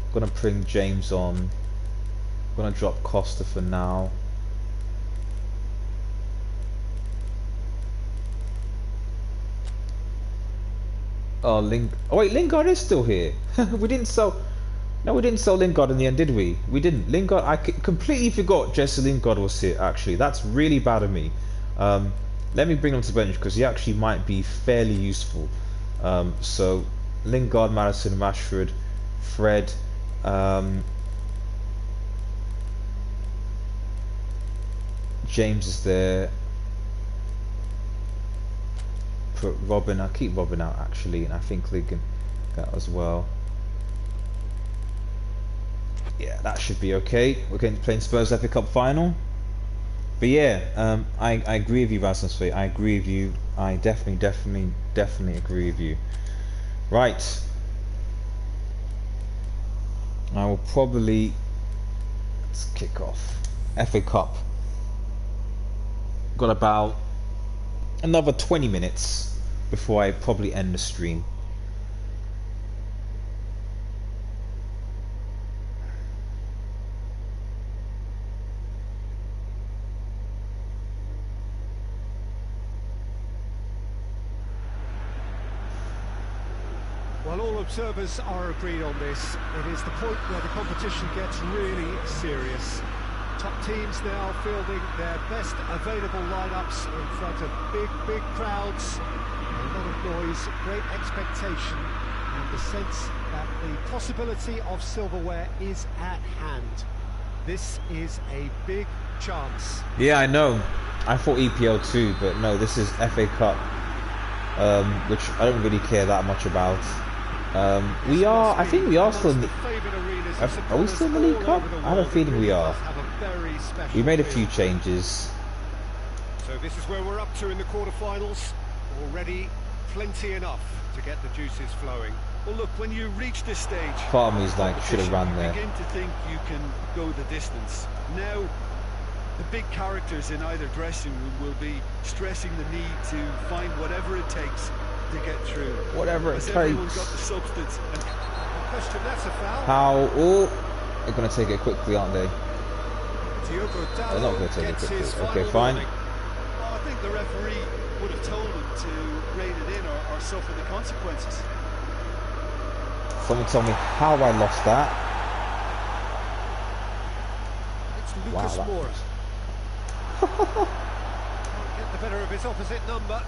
I'm gonna bring James on. I'm gonna drop Costa for now. Oh, oh wait, Lingard is still here. We didn't sell Lingard in the end, did we? We didn't. Lingard, I completely forgot Jesse Lingard was here, actually. That's really bad of me. Let me bring him to the bench, because he actually might be fairly useful. So, Lingard, Madison, Rashford, Fred, James is there. Put Robin, I'll keep Robin out actually, and I think they can that as well. Yeah, that should be okay. We're going to play in Spurs FA Cup final. But yeah, I agree with you, Rasmus. I agree with you. I definitely agree with you. Right. I will probably, let's kick off FA Cup. Got about another 20 minutes before I probably end the stream. Well, all observers are agreed on this. It is the point where the competition gets really serious. Top teams now fielding their best available lineups in front of big crowds. A lot of noise, great expectation, and the sense that the possibility of silverware is at hand. This is a big chance. Yeah, I know. I thought EPL too, but no, this is FA Cup, which I don't really care that much about. I think we are still in the... Are we still in the League Cup? I have a feeling we are. We made a few changes. So this is where we're up to in the quarterfinals. Already plenty enough to get the juices flowing. Well, look, when you reach this stage, part of me is like, should have run there. You begin to think you can go the distance. Now, the big characters in either dressing room will be stressing the need to find whatever it takes to get through. Whatever it takes. Everyone's got the substance. And question, that's a foul. How? Oh, they're going to take it quickly, aren't they? They're not going to take it quickly. Okay, fine. Well, I think the referee would have told him to rein it in or suffer the consequences. Someone tell me how I lost that. It's Lucas Moura. Get the better of his opposite number.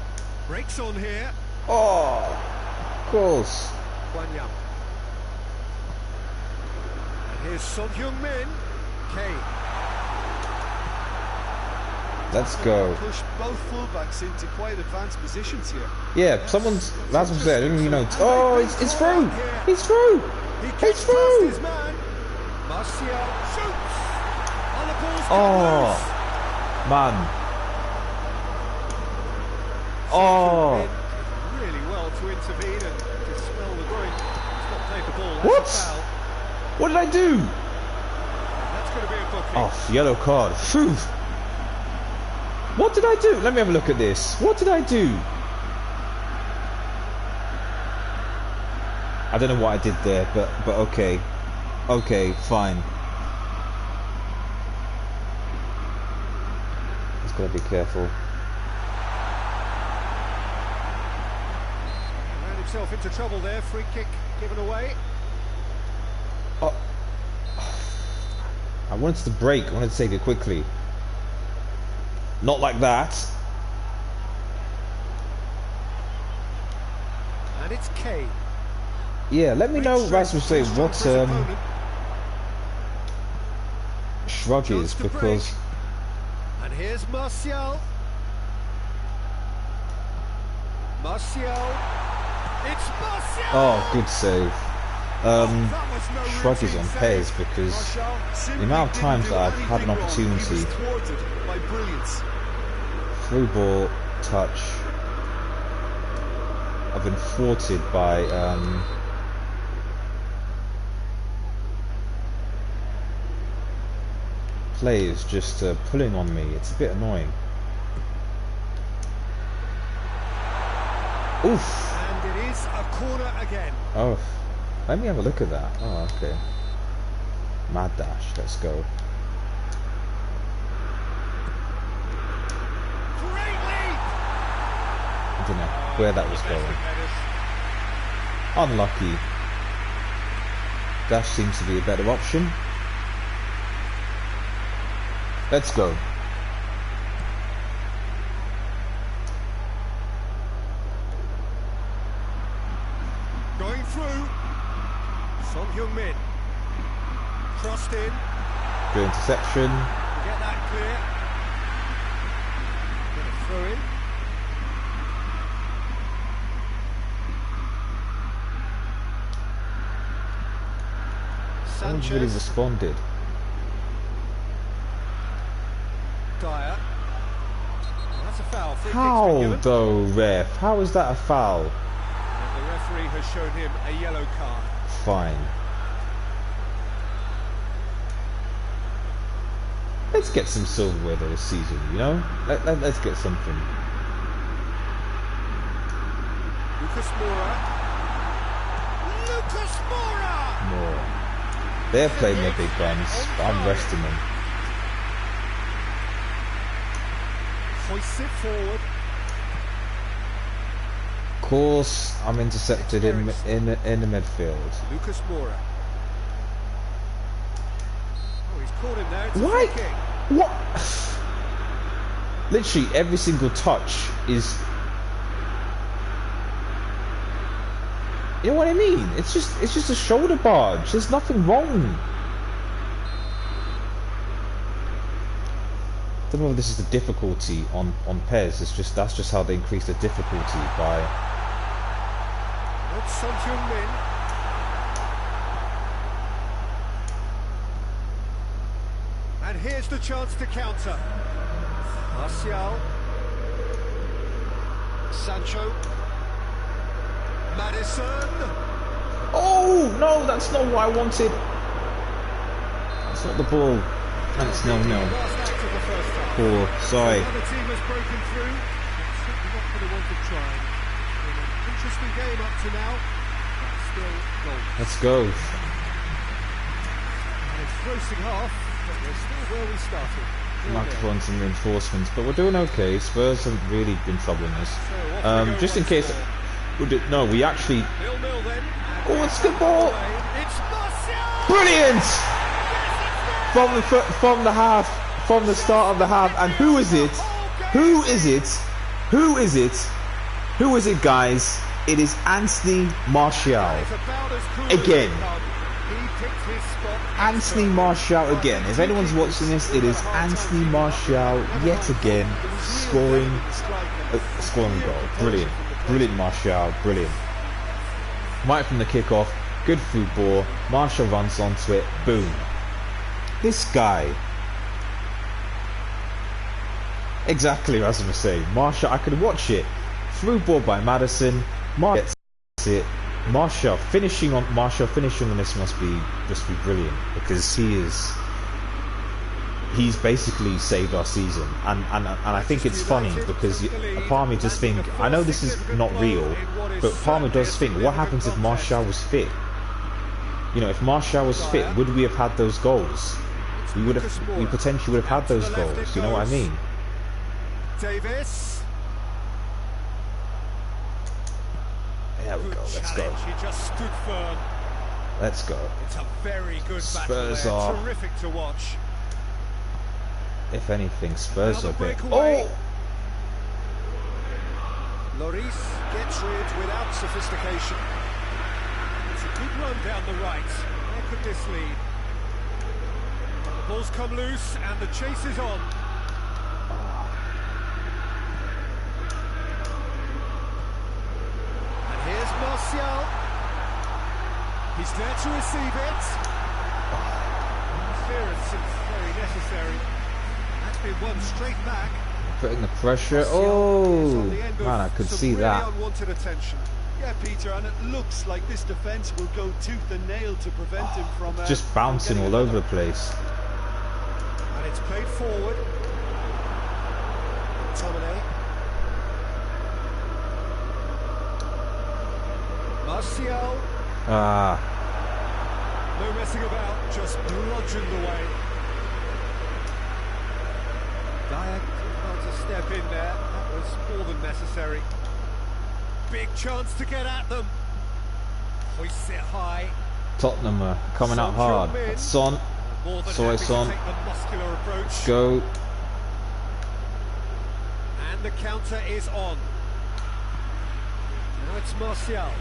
Breaks on here. Oh, of course. Wanyam. And here's Son Heung-min. Kane. Let's go. Push both fullbacks into quite advanced positions here. Yeah, someone's. That's what I said. I didn't even know. Oh, it's through. It's through. It's through. Martial shoots. Oh, man. Oh. Really well to intervene and dispel the groin. He's not played the ball. That's What? a foul. What did I do? That's going to be a booking. Oh, yellow card. Phew. What did I do? Let me have a look at this. What did I do? I don't know what I did there, but okay. Okay, fine. Just gotta be careful. Ran himself into trouble there. Free kick given away. Oh. I wanted to break. I wanted to take it quickly. Not like that. And it's Kane. Yeah, let me know, Rasmus, say what shrug is, because... And here's Martial. Martial. It's Martial! Oh, good save. Shrug is on PES, because the amount of times that I've had an opportunity, through ball, touch, I've been thwarted by players just pulling on me. It's a bit annoying. Oof! And it is a corner again. Oh, let me have a look at that. Oh, okay. Mad dash, let's go. Great lead! I don't know where that was going. Unlucky. Dash seems to be a better option. Let's go. Going through. Son Heung-min. Crossed in. Good interception. Get that clear. Get a throw in. No one's really responded. Dyer. Well, that's a foul. Free How though, ref? How is that a foul? And the referee has shown him a yellow card. Fine. Let's get some silverware this season, you know? Let's get something. Lucas Moura. Lucas Moura! More. They're playing their big guns, but I'm resting them. Hoists it forward. Of course, I'm intercepted in the midfield. Lucas Moura. Oh, he's caught him there. It's a Why? free kick. What? Literally every single touch is... You know what I mean? It's just a shoulder barge. There's nothing wrong. I don't know if this is the difficulty on PES. That's just how they increase the difficulty by... That's Son Heung-min. And here's the chance to counter. Martial. Sancho. Madison. Oh no, that's not what I wanted. That's not the ball. Thanks, no. Poor, sorry. Another team has broken through. It's certainly not going to want to try. An interesting game up to now, but still goal. Let's go. And it's roasting half, but we're still where we started. Might have to run some reinforcements, but we're doing okay. Spurs haven't really been troubling us. Just in case. No, we actually. 0-0 then. Oh, it's a good ball. It's Martial! Brilliant! From the half, from the start of the half, and who is it? Who is it? Who is it? Who is it, guys? It is Anthony Martial again. Anthony Martial again. If anyone's watching this, it is Anthony Martial yet again scoring a goal. Brilliant, brilliant Martial, brilliant. Right from the kickoff, good football. Martial runs onto it, boom. This guy, exactly as I was saying, Martial, I could watch it. Through ball by Madison, Martial gets it. Martial finishing on this must be brilliant, because he's basically saved our season, and I think it's funny because a part of me just think, I know this is not real, but part of me does think, what happens if Martial was fit? You know, if Martial was fit, would we have had those goals? We potentially would have had those goals. You know what I mean? Davis. There we go. Let's go. He just stood firm. Let's go. It's a very good Spurs battle are there. Terrific to watch. If anything, Spurs are a bit. Oh! Lloris gets rid without sophistication. It's a good run down the right. Where could this lead? The ball's come loose and the chase is on. And here's Martial. He's there to receive it. Interference is very necessary. That's been won straight back. Putting the pressure. Oh, man, I could see that. Unwanted attention. Yeah, Peter, and it looks like this defence will go tooth and nail to prevent him from just bouncing all over the place. And it's played forward. Tomine. Martial. No messing about, just bludgeoned away. Dyer to step in there. That was more than necessary. Big chance to get at them. Hoists it high. Tottenham are coming out hard. That's Son. Sorry, Son. Go. And the counter is on. Now it's Martial.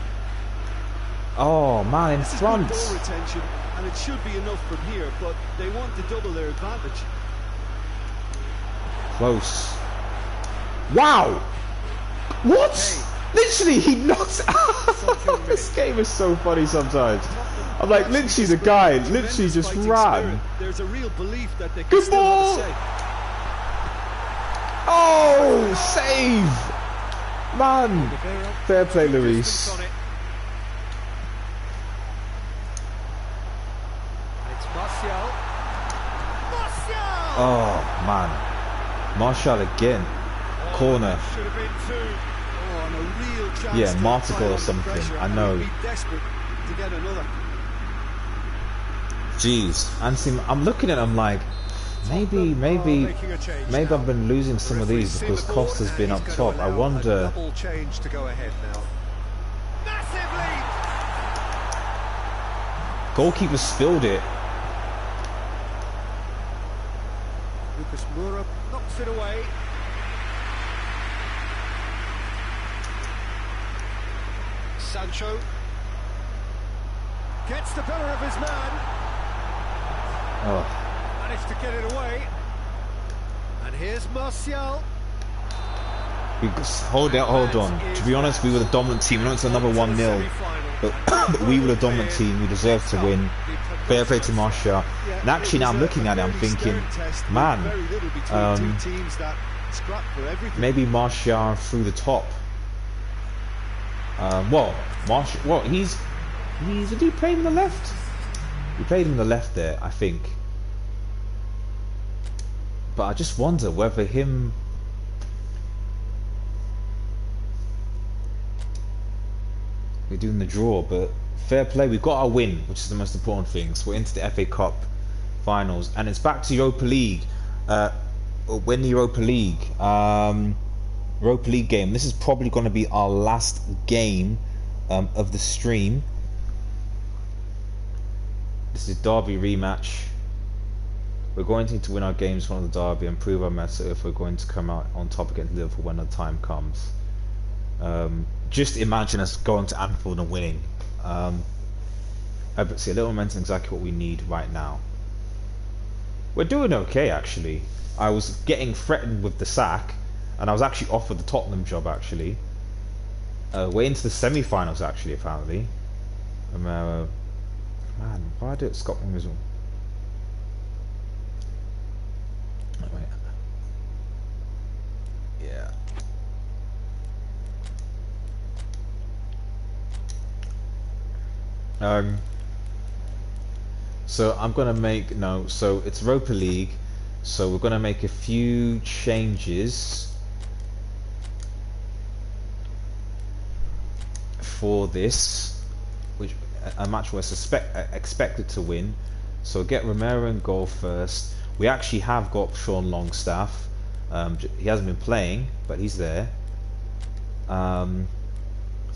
Oh man, in front. Ball retention, and it should be enough from here, but they want to double their advantage. Close. Wow! What? Hey. Literally, he knocks out. This game is so funny sometimes. I'm like, literally, the guy literally just ran. There's a real belief that they can Good still ball! have a say. Oh, save! Man, fair play, Luis. And it's Martial. Martial! Oh man, Martial again. Corner. Should have been two. Oh, and a real chance Yeah, to Martial apply or under something, pressure, I and know. he'd be desperate to get another. Jeez, and I'm looking at him like, maybe I've been losing some of these because Costa's been up top. I wonder. Double change to go ahead now. Massive lead. Goalkeeper spilled it. Lucas Moura knocks it away. Sancho gets the better of his man. Managed to get it away. And here's Martial. Hold on. To be honest, we were the dominant team. I know it's another 1-0, but we were the dominant team. We deserved to win. Fair play to Martial. And actually, now I'm looking at it, I'm thinking, man, maybe Martial through the top. Martial. Well, did he play him on the left? He played him on the left there, I think. But I just wonder whether him. We're doing the draw, but fair play. We've got our win, which is the most important thing. So we're into the FA Cup finals, and it's back to Europa League. Win the Europa League. Europa League game. This is probably going to be our last game of the stream. This is Derby rematch. We're going to win our games from the Derby and prove our method if we're going to come out on top against Liverpool when the time comes. Just imagine us going to Anfield and winning. But see, a little momentum, exactly what we need right now. We're doing okay, actually. I was getting threatened with the sack, and I was actually offered the Tottenham job, actually. We're into the semi-finals, actually, apparently. Man, why did Scotland as well? Wait. Yeah. So I'm gonna make so it's Europa League, so we're gonna make a few changes for this, which a match we're expected to win. So get Romero in goal first. We actually have got Sean Longstaff. He hasn't been playing, but he's there. So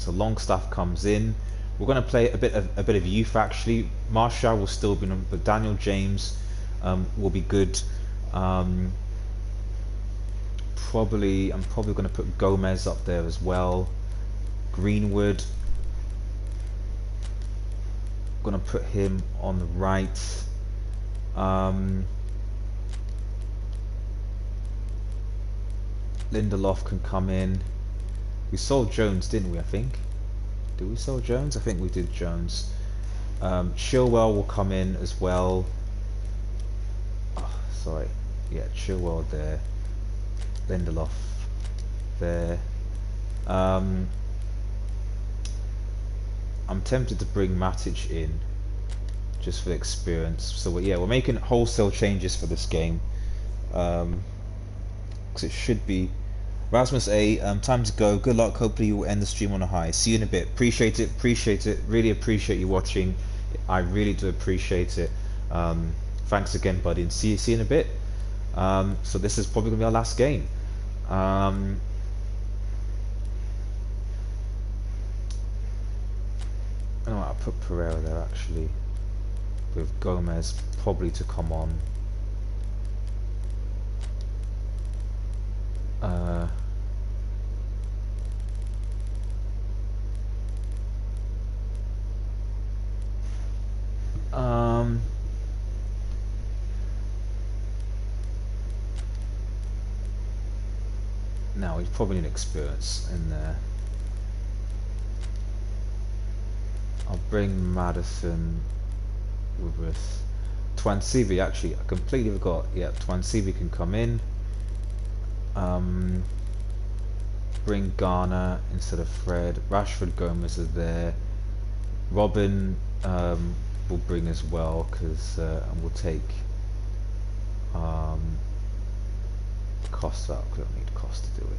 Longstaff comes in. We're going to play a bit of youth, actually. Martial will still be on, but Daniel James will be good. I'm probably going to put Gomez up there as well. Greenwood. Going to put him on the right. Lindelof can come in. We sold Jones, didn't we? I think. Did we sell Jones? I think we did Jones. Chilwell will come in as well. Oh, sorry. Yeah, Chilwell there. Lindelof there. I'm tempted to bring Matic in just for the experience. So yeah, we're making wholesale changes for this game. Because it should be. Rasmus A, time to go. Good luck. Hopefully you will end the stream on a high. See you in a bit. Appreciate it. Really appreciate you watching. I really do appreciate it. Thanks again, buddy, and see you in a bit. So this is probably gonna be our last game. I'll put Pereira there actually, with Gomez probably to come on. Now we probably need experience in there. I'll bring Madison with us. Twansibi, actually, I completely forgot. Yeah, Twansibi can come in. Bring Garner instead of Fred. Rashford, Gomez are there. Robin will bring as well, because and we'll take Costa out. We don't need Costa, do we?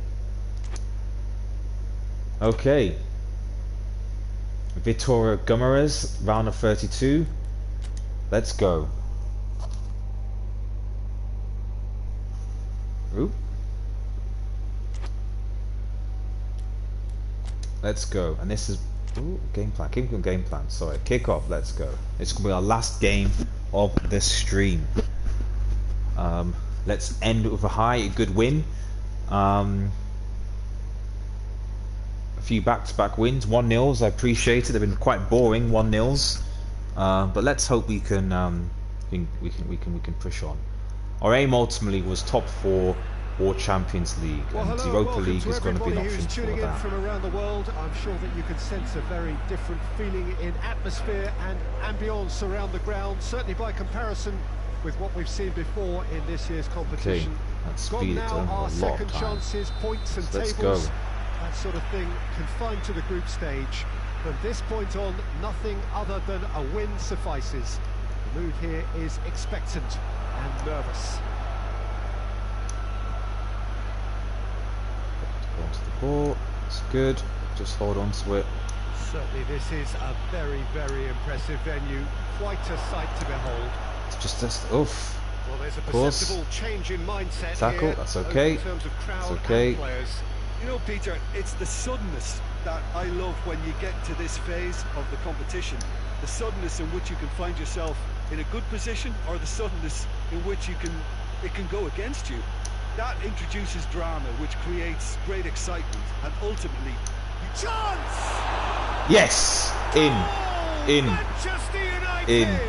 Okay. Vitor Guimaraes, round of 32. Let's go. Ooh. Let's go. And this is game plan. Game plan. Sorry. Kick off. Let's go. It's gonna be our last game of this stream. let's end with a good win. A few back-to-back wins, 1-0s. I appreciate it. They've been quite boring 1-0s, but let's hope we can push on. Our aim ultimately was top 4 or Champions League, and Europa League is going to be an option for that. From around the world, I'm sure that you can sense a very different feeling in atmosphere and ambience around the ground, certainly by comparison with what we've seen before in this year's competition. Okay, let's speed it down. Our second chances, points and let's tables, go. that sort of thing confined to the group stage. From this point on, nothing other than a win suffices. The mood here is expectant and nervous. Onto the ball, it's good, just hold on to it. Certainly this is a very, very impressive venue, quite a sight to behold. It's just this, oof. Well, there's a perceptible change in mindset tackle, here, that's okay. In terms of crowd It's okay. and players. You know, Peter, it's the suddenness that I love when you get to this phase of the competition. The suddenness in which you can find yourself in a good position, or the suddenness in which it can go against you. That introduces drama, which creates great excitement, and ultimately, chance! Yes! In. Manchester United! In.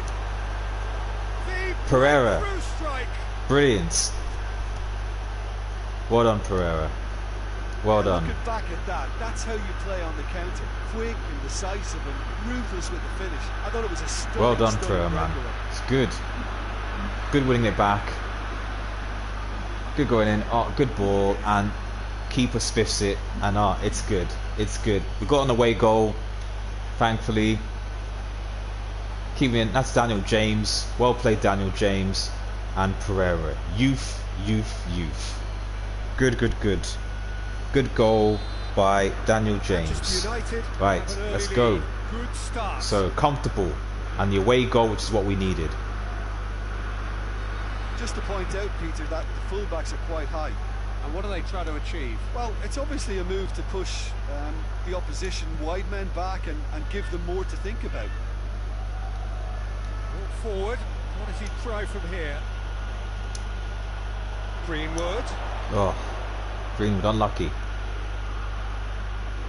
Pereira. Brilliant. Well done, Pereira. Well done. Looking back at that, that's how you play on the counter. Quick and decisive and ruthless with the finish. I thought it was a stunning, well done, Pereira, man. It's good. Good winning it back. Good going in. Oh, good ball. And keeper spiffs it. And it's good. It's good. We got an away goal, thankfully. Keep in. That's Daniel James. Well played, Daniel James. And Pereira. Youth. Good. Good goal by Daniel James. Right, let's go. So comfortable, and the away goal, which is what we needed. Just to point out, Peter, that the fullbacks are quite high. And what are they trying to achieve? Well, it's obviously a move to push the opposition wide men back and give them more to think about. Walk forward. What does he try from here? Greenwood. Oh, Greenwood unlucky.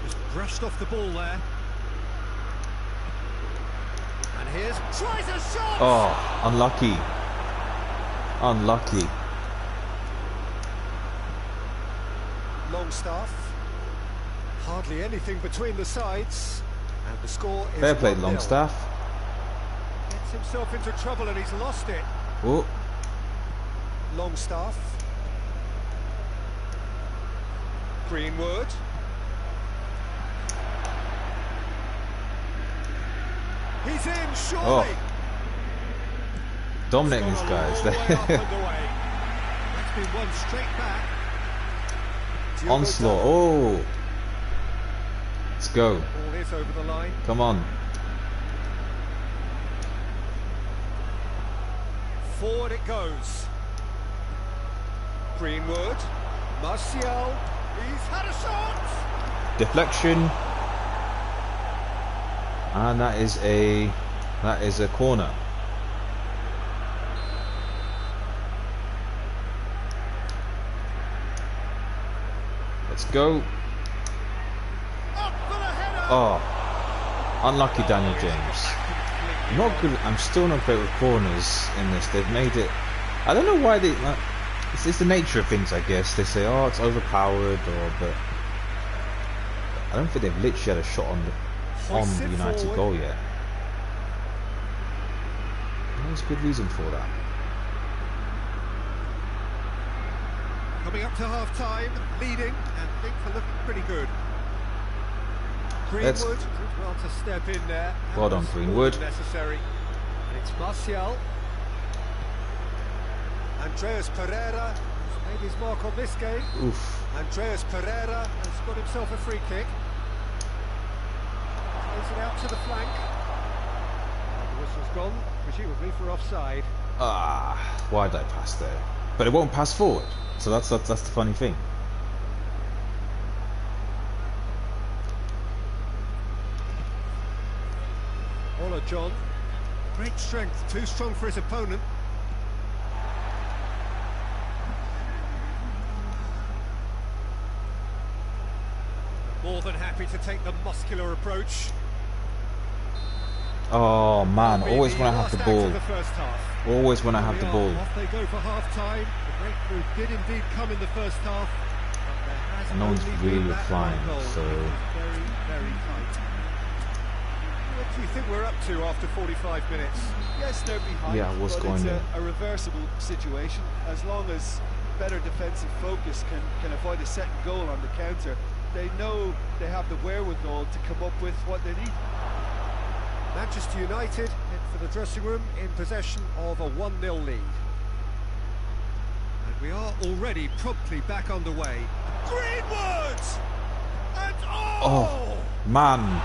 Just brushed off the ball there. And here's tries a shot. Oh, unlucky. Longstaff. Hardly anything between the sides. And the score is Fair play, 1-0. Longstaff. Gets himself into trouble and he's lost it. Oh. Longstaff. Greenwood. He's in, surely. Oh. Dominating these guys. That's been one straight back. Onslaught. Oh. Let's go. Ball is over the line. Come on. Forward it goes. Greenwood. Martial. He's had a shot. Deflection. And that is a corner. Let's go. Oh, unlucky Daniel James. Not good. I'm still not great with corners in this. They've made it. I don't know why they. It's the nature of things, I guess. They say, oh, it's overpowered, but I don't think they've literally had a shot on the United goal yet. There's good reason for that. Coming up to half time, leading, and things are looking pretty good. Greenwood did well to step in there. Well done, Greenwood. Necessary. And it's Martial. Andreas Pereira has made his mark on this game. Oof. Andreas Pereira has got himself a free kick. Plays it out to the flank. The whistle's gone, presumably for offside. Why did I pass there? But it won't pass forward. So that's the funny thing. Ola John. Great strength, too strong for his opponent. More than happy to take the muscular approach. Oh man, always when I have the ball. Always when I have the ball. Off they go for half-time. The breakthrough did indeed come in the first half. And no one's really replying, so... Very, very tight. What do you think we're up to after 45 minutes? Yes, they're behind, yeah, what's but going it's on? a reversible situation. As long as better defensive focus can avoid a second goal on the counter, they know they have the wherewithal to come up with what they need. Manchester United head for the dressing room in possession of a 1-0 lead. And we are already promptly back underway. Greenwood! And oh man!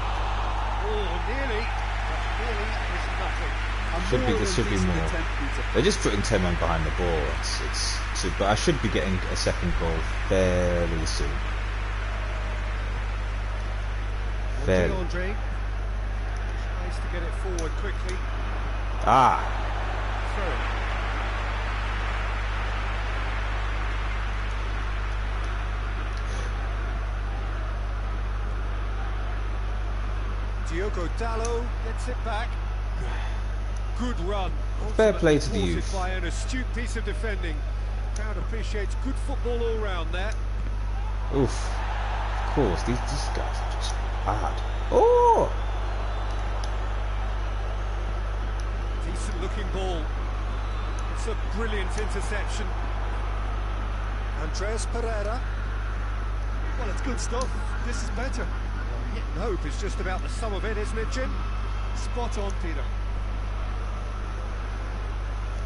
Oh, nearly, but nearly is nothing. This should be more. They're just putting 10 men behind the ball. But I should be getting a second goal fairly soon. Fairly. Andre tries to get it forward quickly. Ah. Diogo Dalot gets it back. Good run. Fair play to the youth. By an astute piece of defending. Crowd appreciates good football all round there. Oof. Of course, these guys are just bad. Oh! Decent looking ball. It's a brilliant interception. Andreas Pereira. Well, it's good stuff. This is better. Hitting hope is just about the sum of it, isn't it, Jim? Spot on, Peter.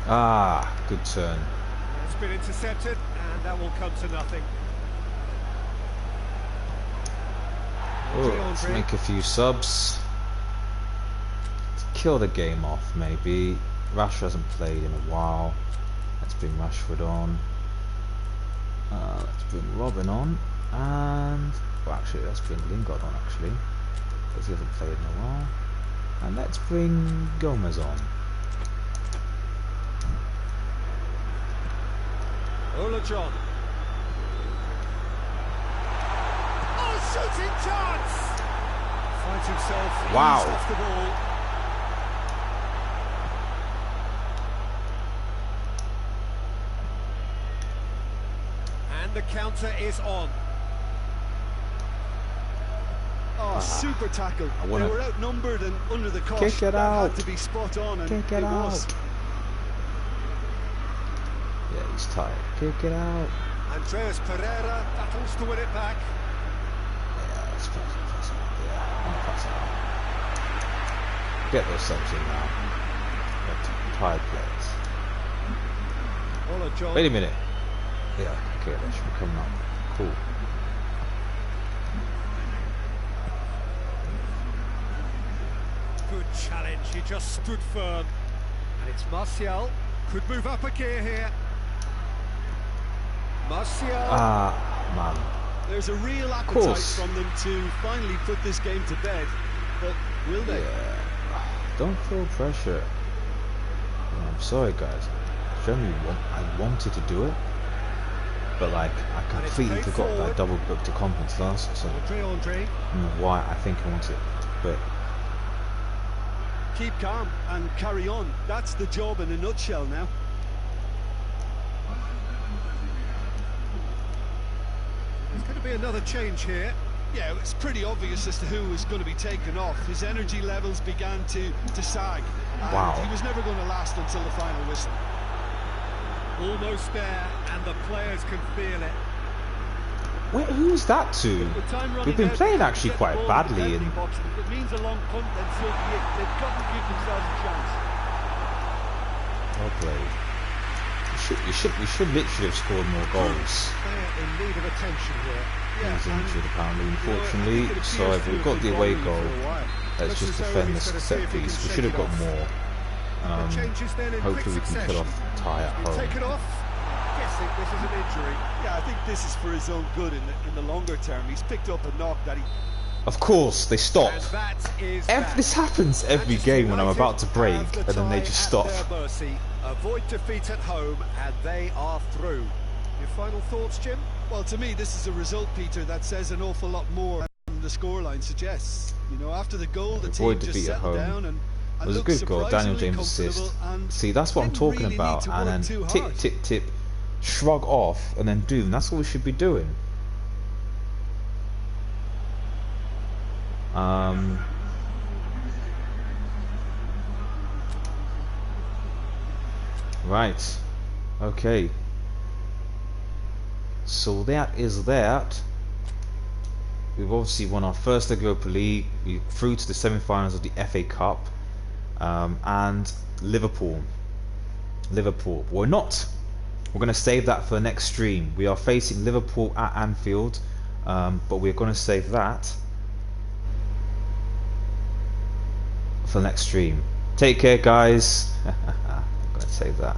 Ah, good turn. It's been intercepted, and that will come to nothing. Oh, let's make a few subs. Let's kill the game off, maybe. Rashford hasn't played in a while. Let's bring Rashford on. Let's bring Robin on. And... well, actually, let's bring Lingard on, actually. Because he hasn't played in a while. And let's bring Gomez on. Ola John. Oh, shooting chance! Finds himself eased off the ball. And the counter is on. Oh, super tackle. They were outnumbered and under the cosh. Kick it out. Had to be spot on, and kick it out. Was. Yeah, he's tired. Kick it out. Andreas Pereira battles to win it back. Yeah, let's pass it. Yeah, I'll pass it out. Get those subs in now. Got tired players. Wait a minute. Yeah, okay, that should be coming up. Cool. Good challenge, he just stood firm. And it's Martial. Could move up a gear here. Martial. Ah, man. There's a real appetite from them to finally put this game to bed. But will they? Yeah. Don't feel pressure. I'm sorry, guys. Generally, I wanted to do it. But, like, I completely forgot that I double booked a conference last. So, I don't know why I think I want it. But... keep calm and carry on. That's the job in a nutshell now. There's going to be another change here. Yeah, it's pretty obvious as to who was going to be taken off. His energy levels began to sag. And he was never going to last until the final whistle. Almost there, and the players can feel it. Wait, who's that to? We've been playing actually quite badly. It means a long punt, and so they've got to give themselves a chance. Well played. We should literally have scored more goals. They're in need of attention here. He's injured apparently, unfortunately. So if we've got the away goal, let's just defend this set piece. We should have got more. Hopefully we can kill off the tie at home. Take it off. Guessing this is an injury. Yeah, I think this is for his own good in the longer term. He's picked up a knock that he... Of course, they stop. This happens every game when I'm about to break, and then they just stop. Avoid defeat at home, and they are through. Your final thoughts, Jim? Well, to me, this is a result, Peter, that says an awful lot more than the scoreline suggests. You know, after the goal, the team Avoid just defeat at settled home. down and It was a good goal. Daniel James assist. See, that's what I'm talking about. And then tip, tip, tip, shrug off, and then doom. That's what we should be doing. Right. Okay. So that is that. We've obviously won our first Europa League. We're through to the semi-finals of the FA Cup. And Liverpool. We're not. We're going to save that for the next stream. We are facing Liverpool at Anfield, but we're going to save that for the next stream. Take care, guys. I'm going to save that.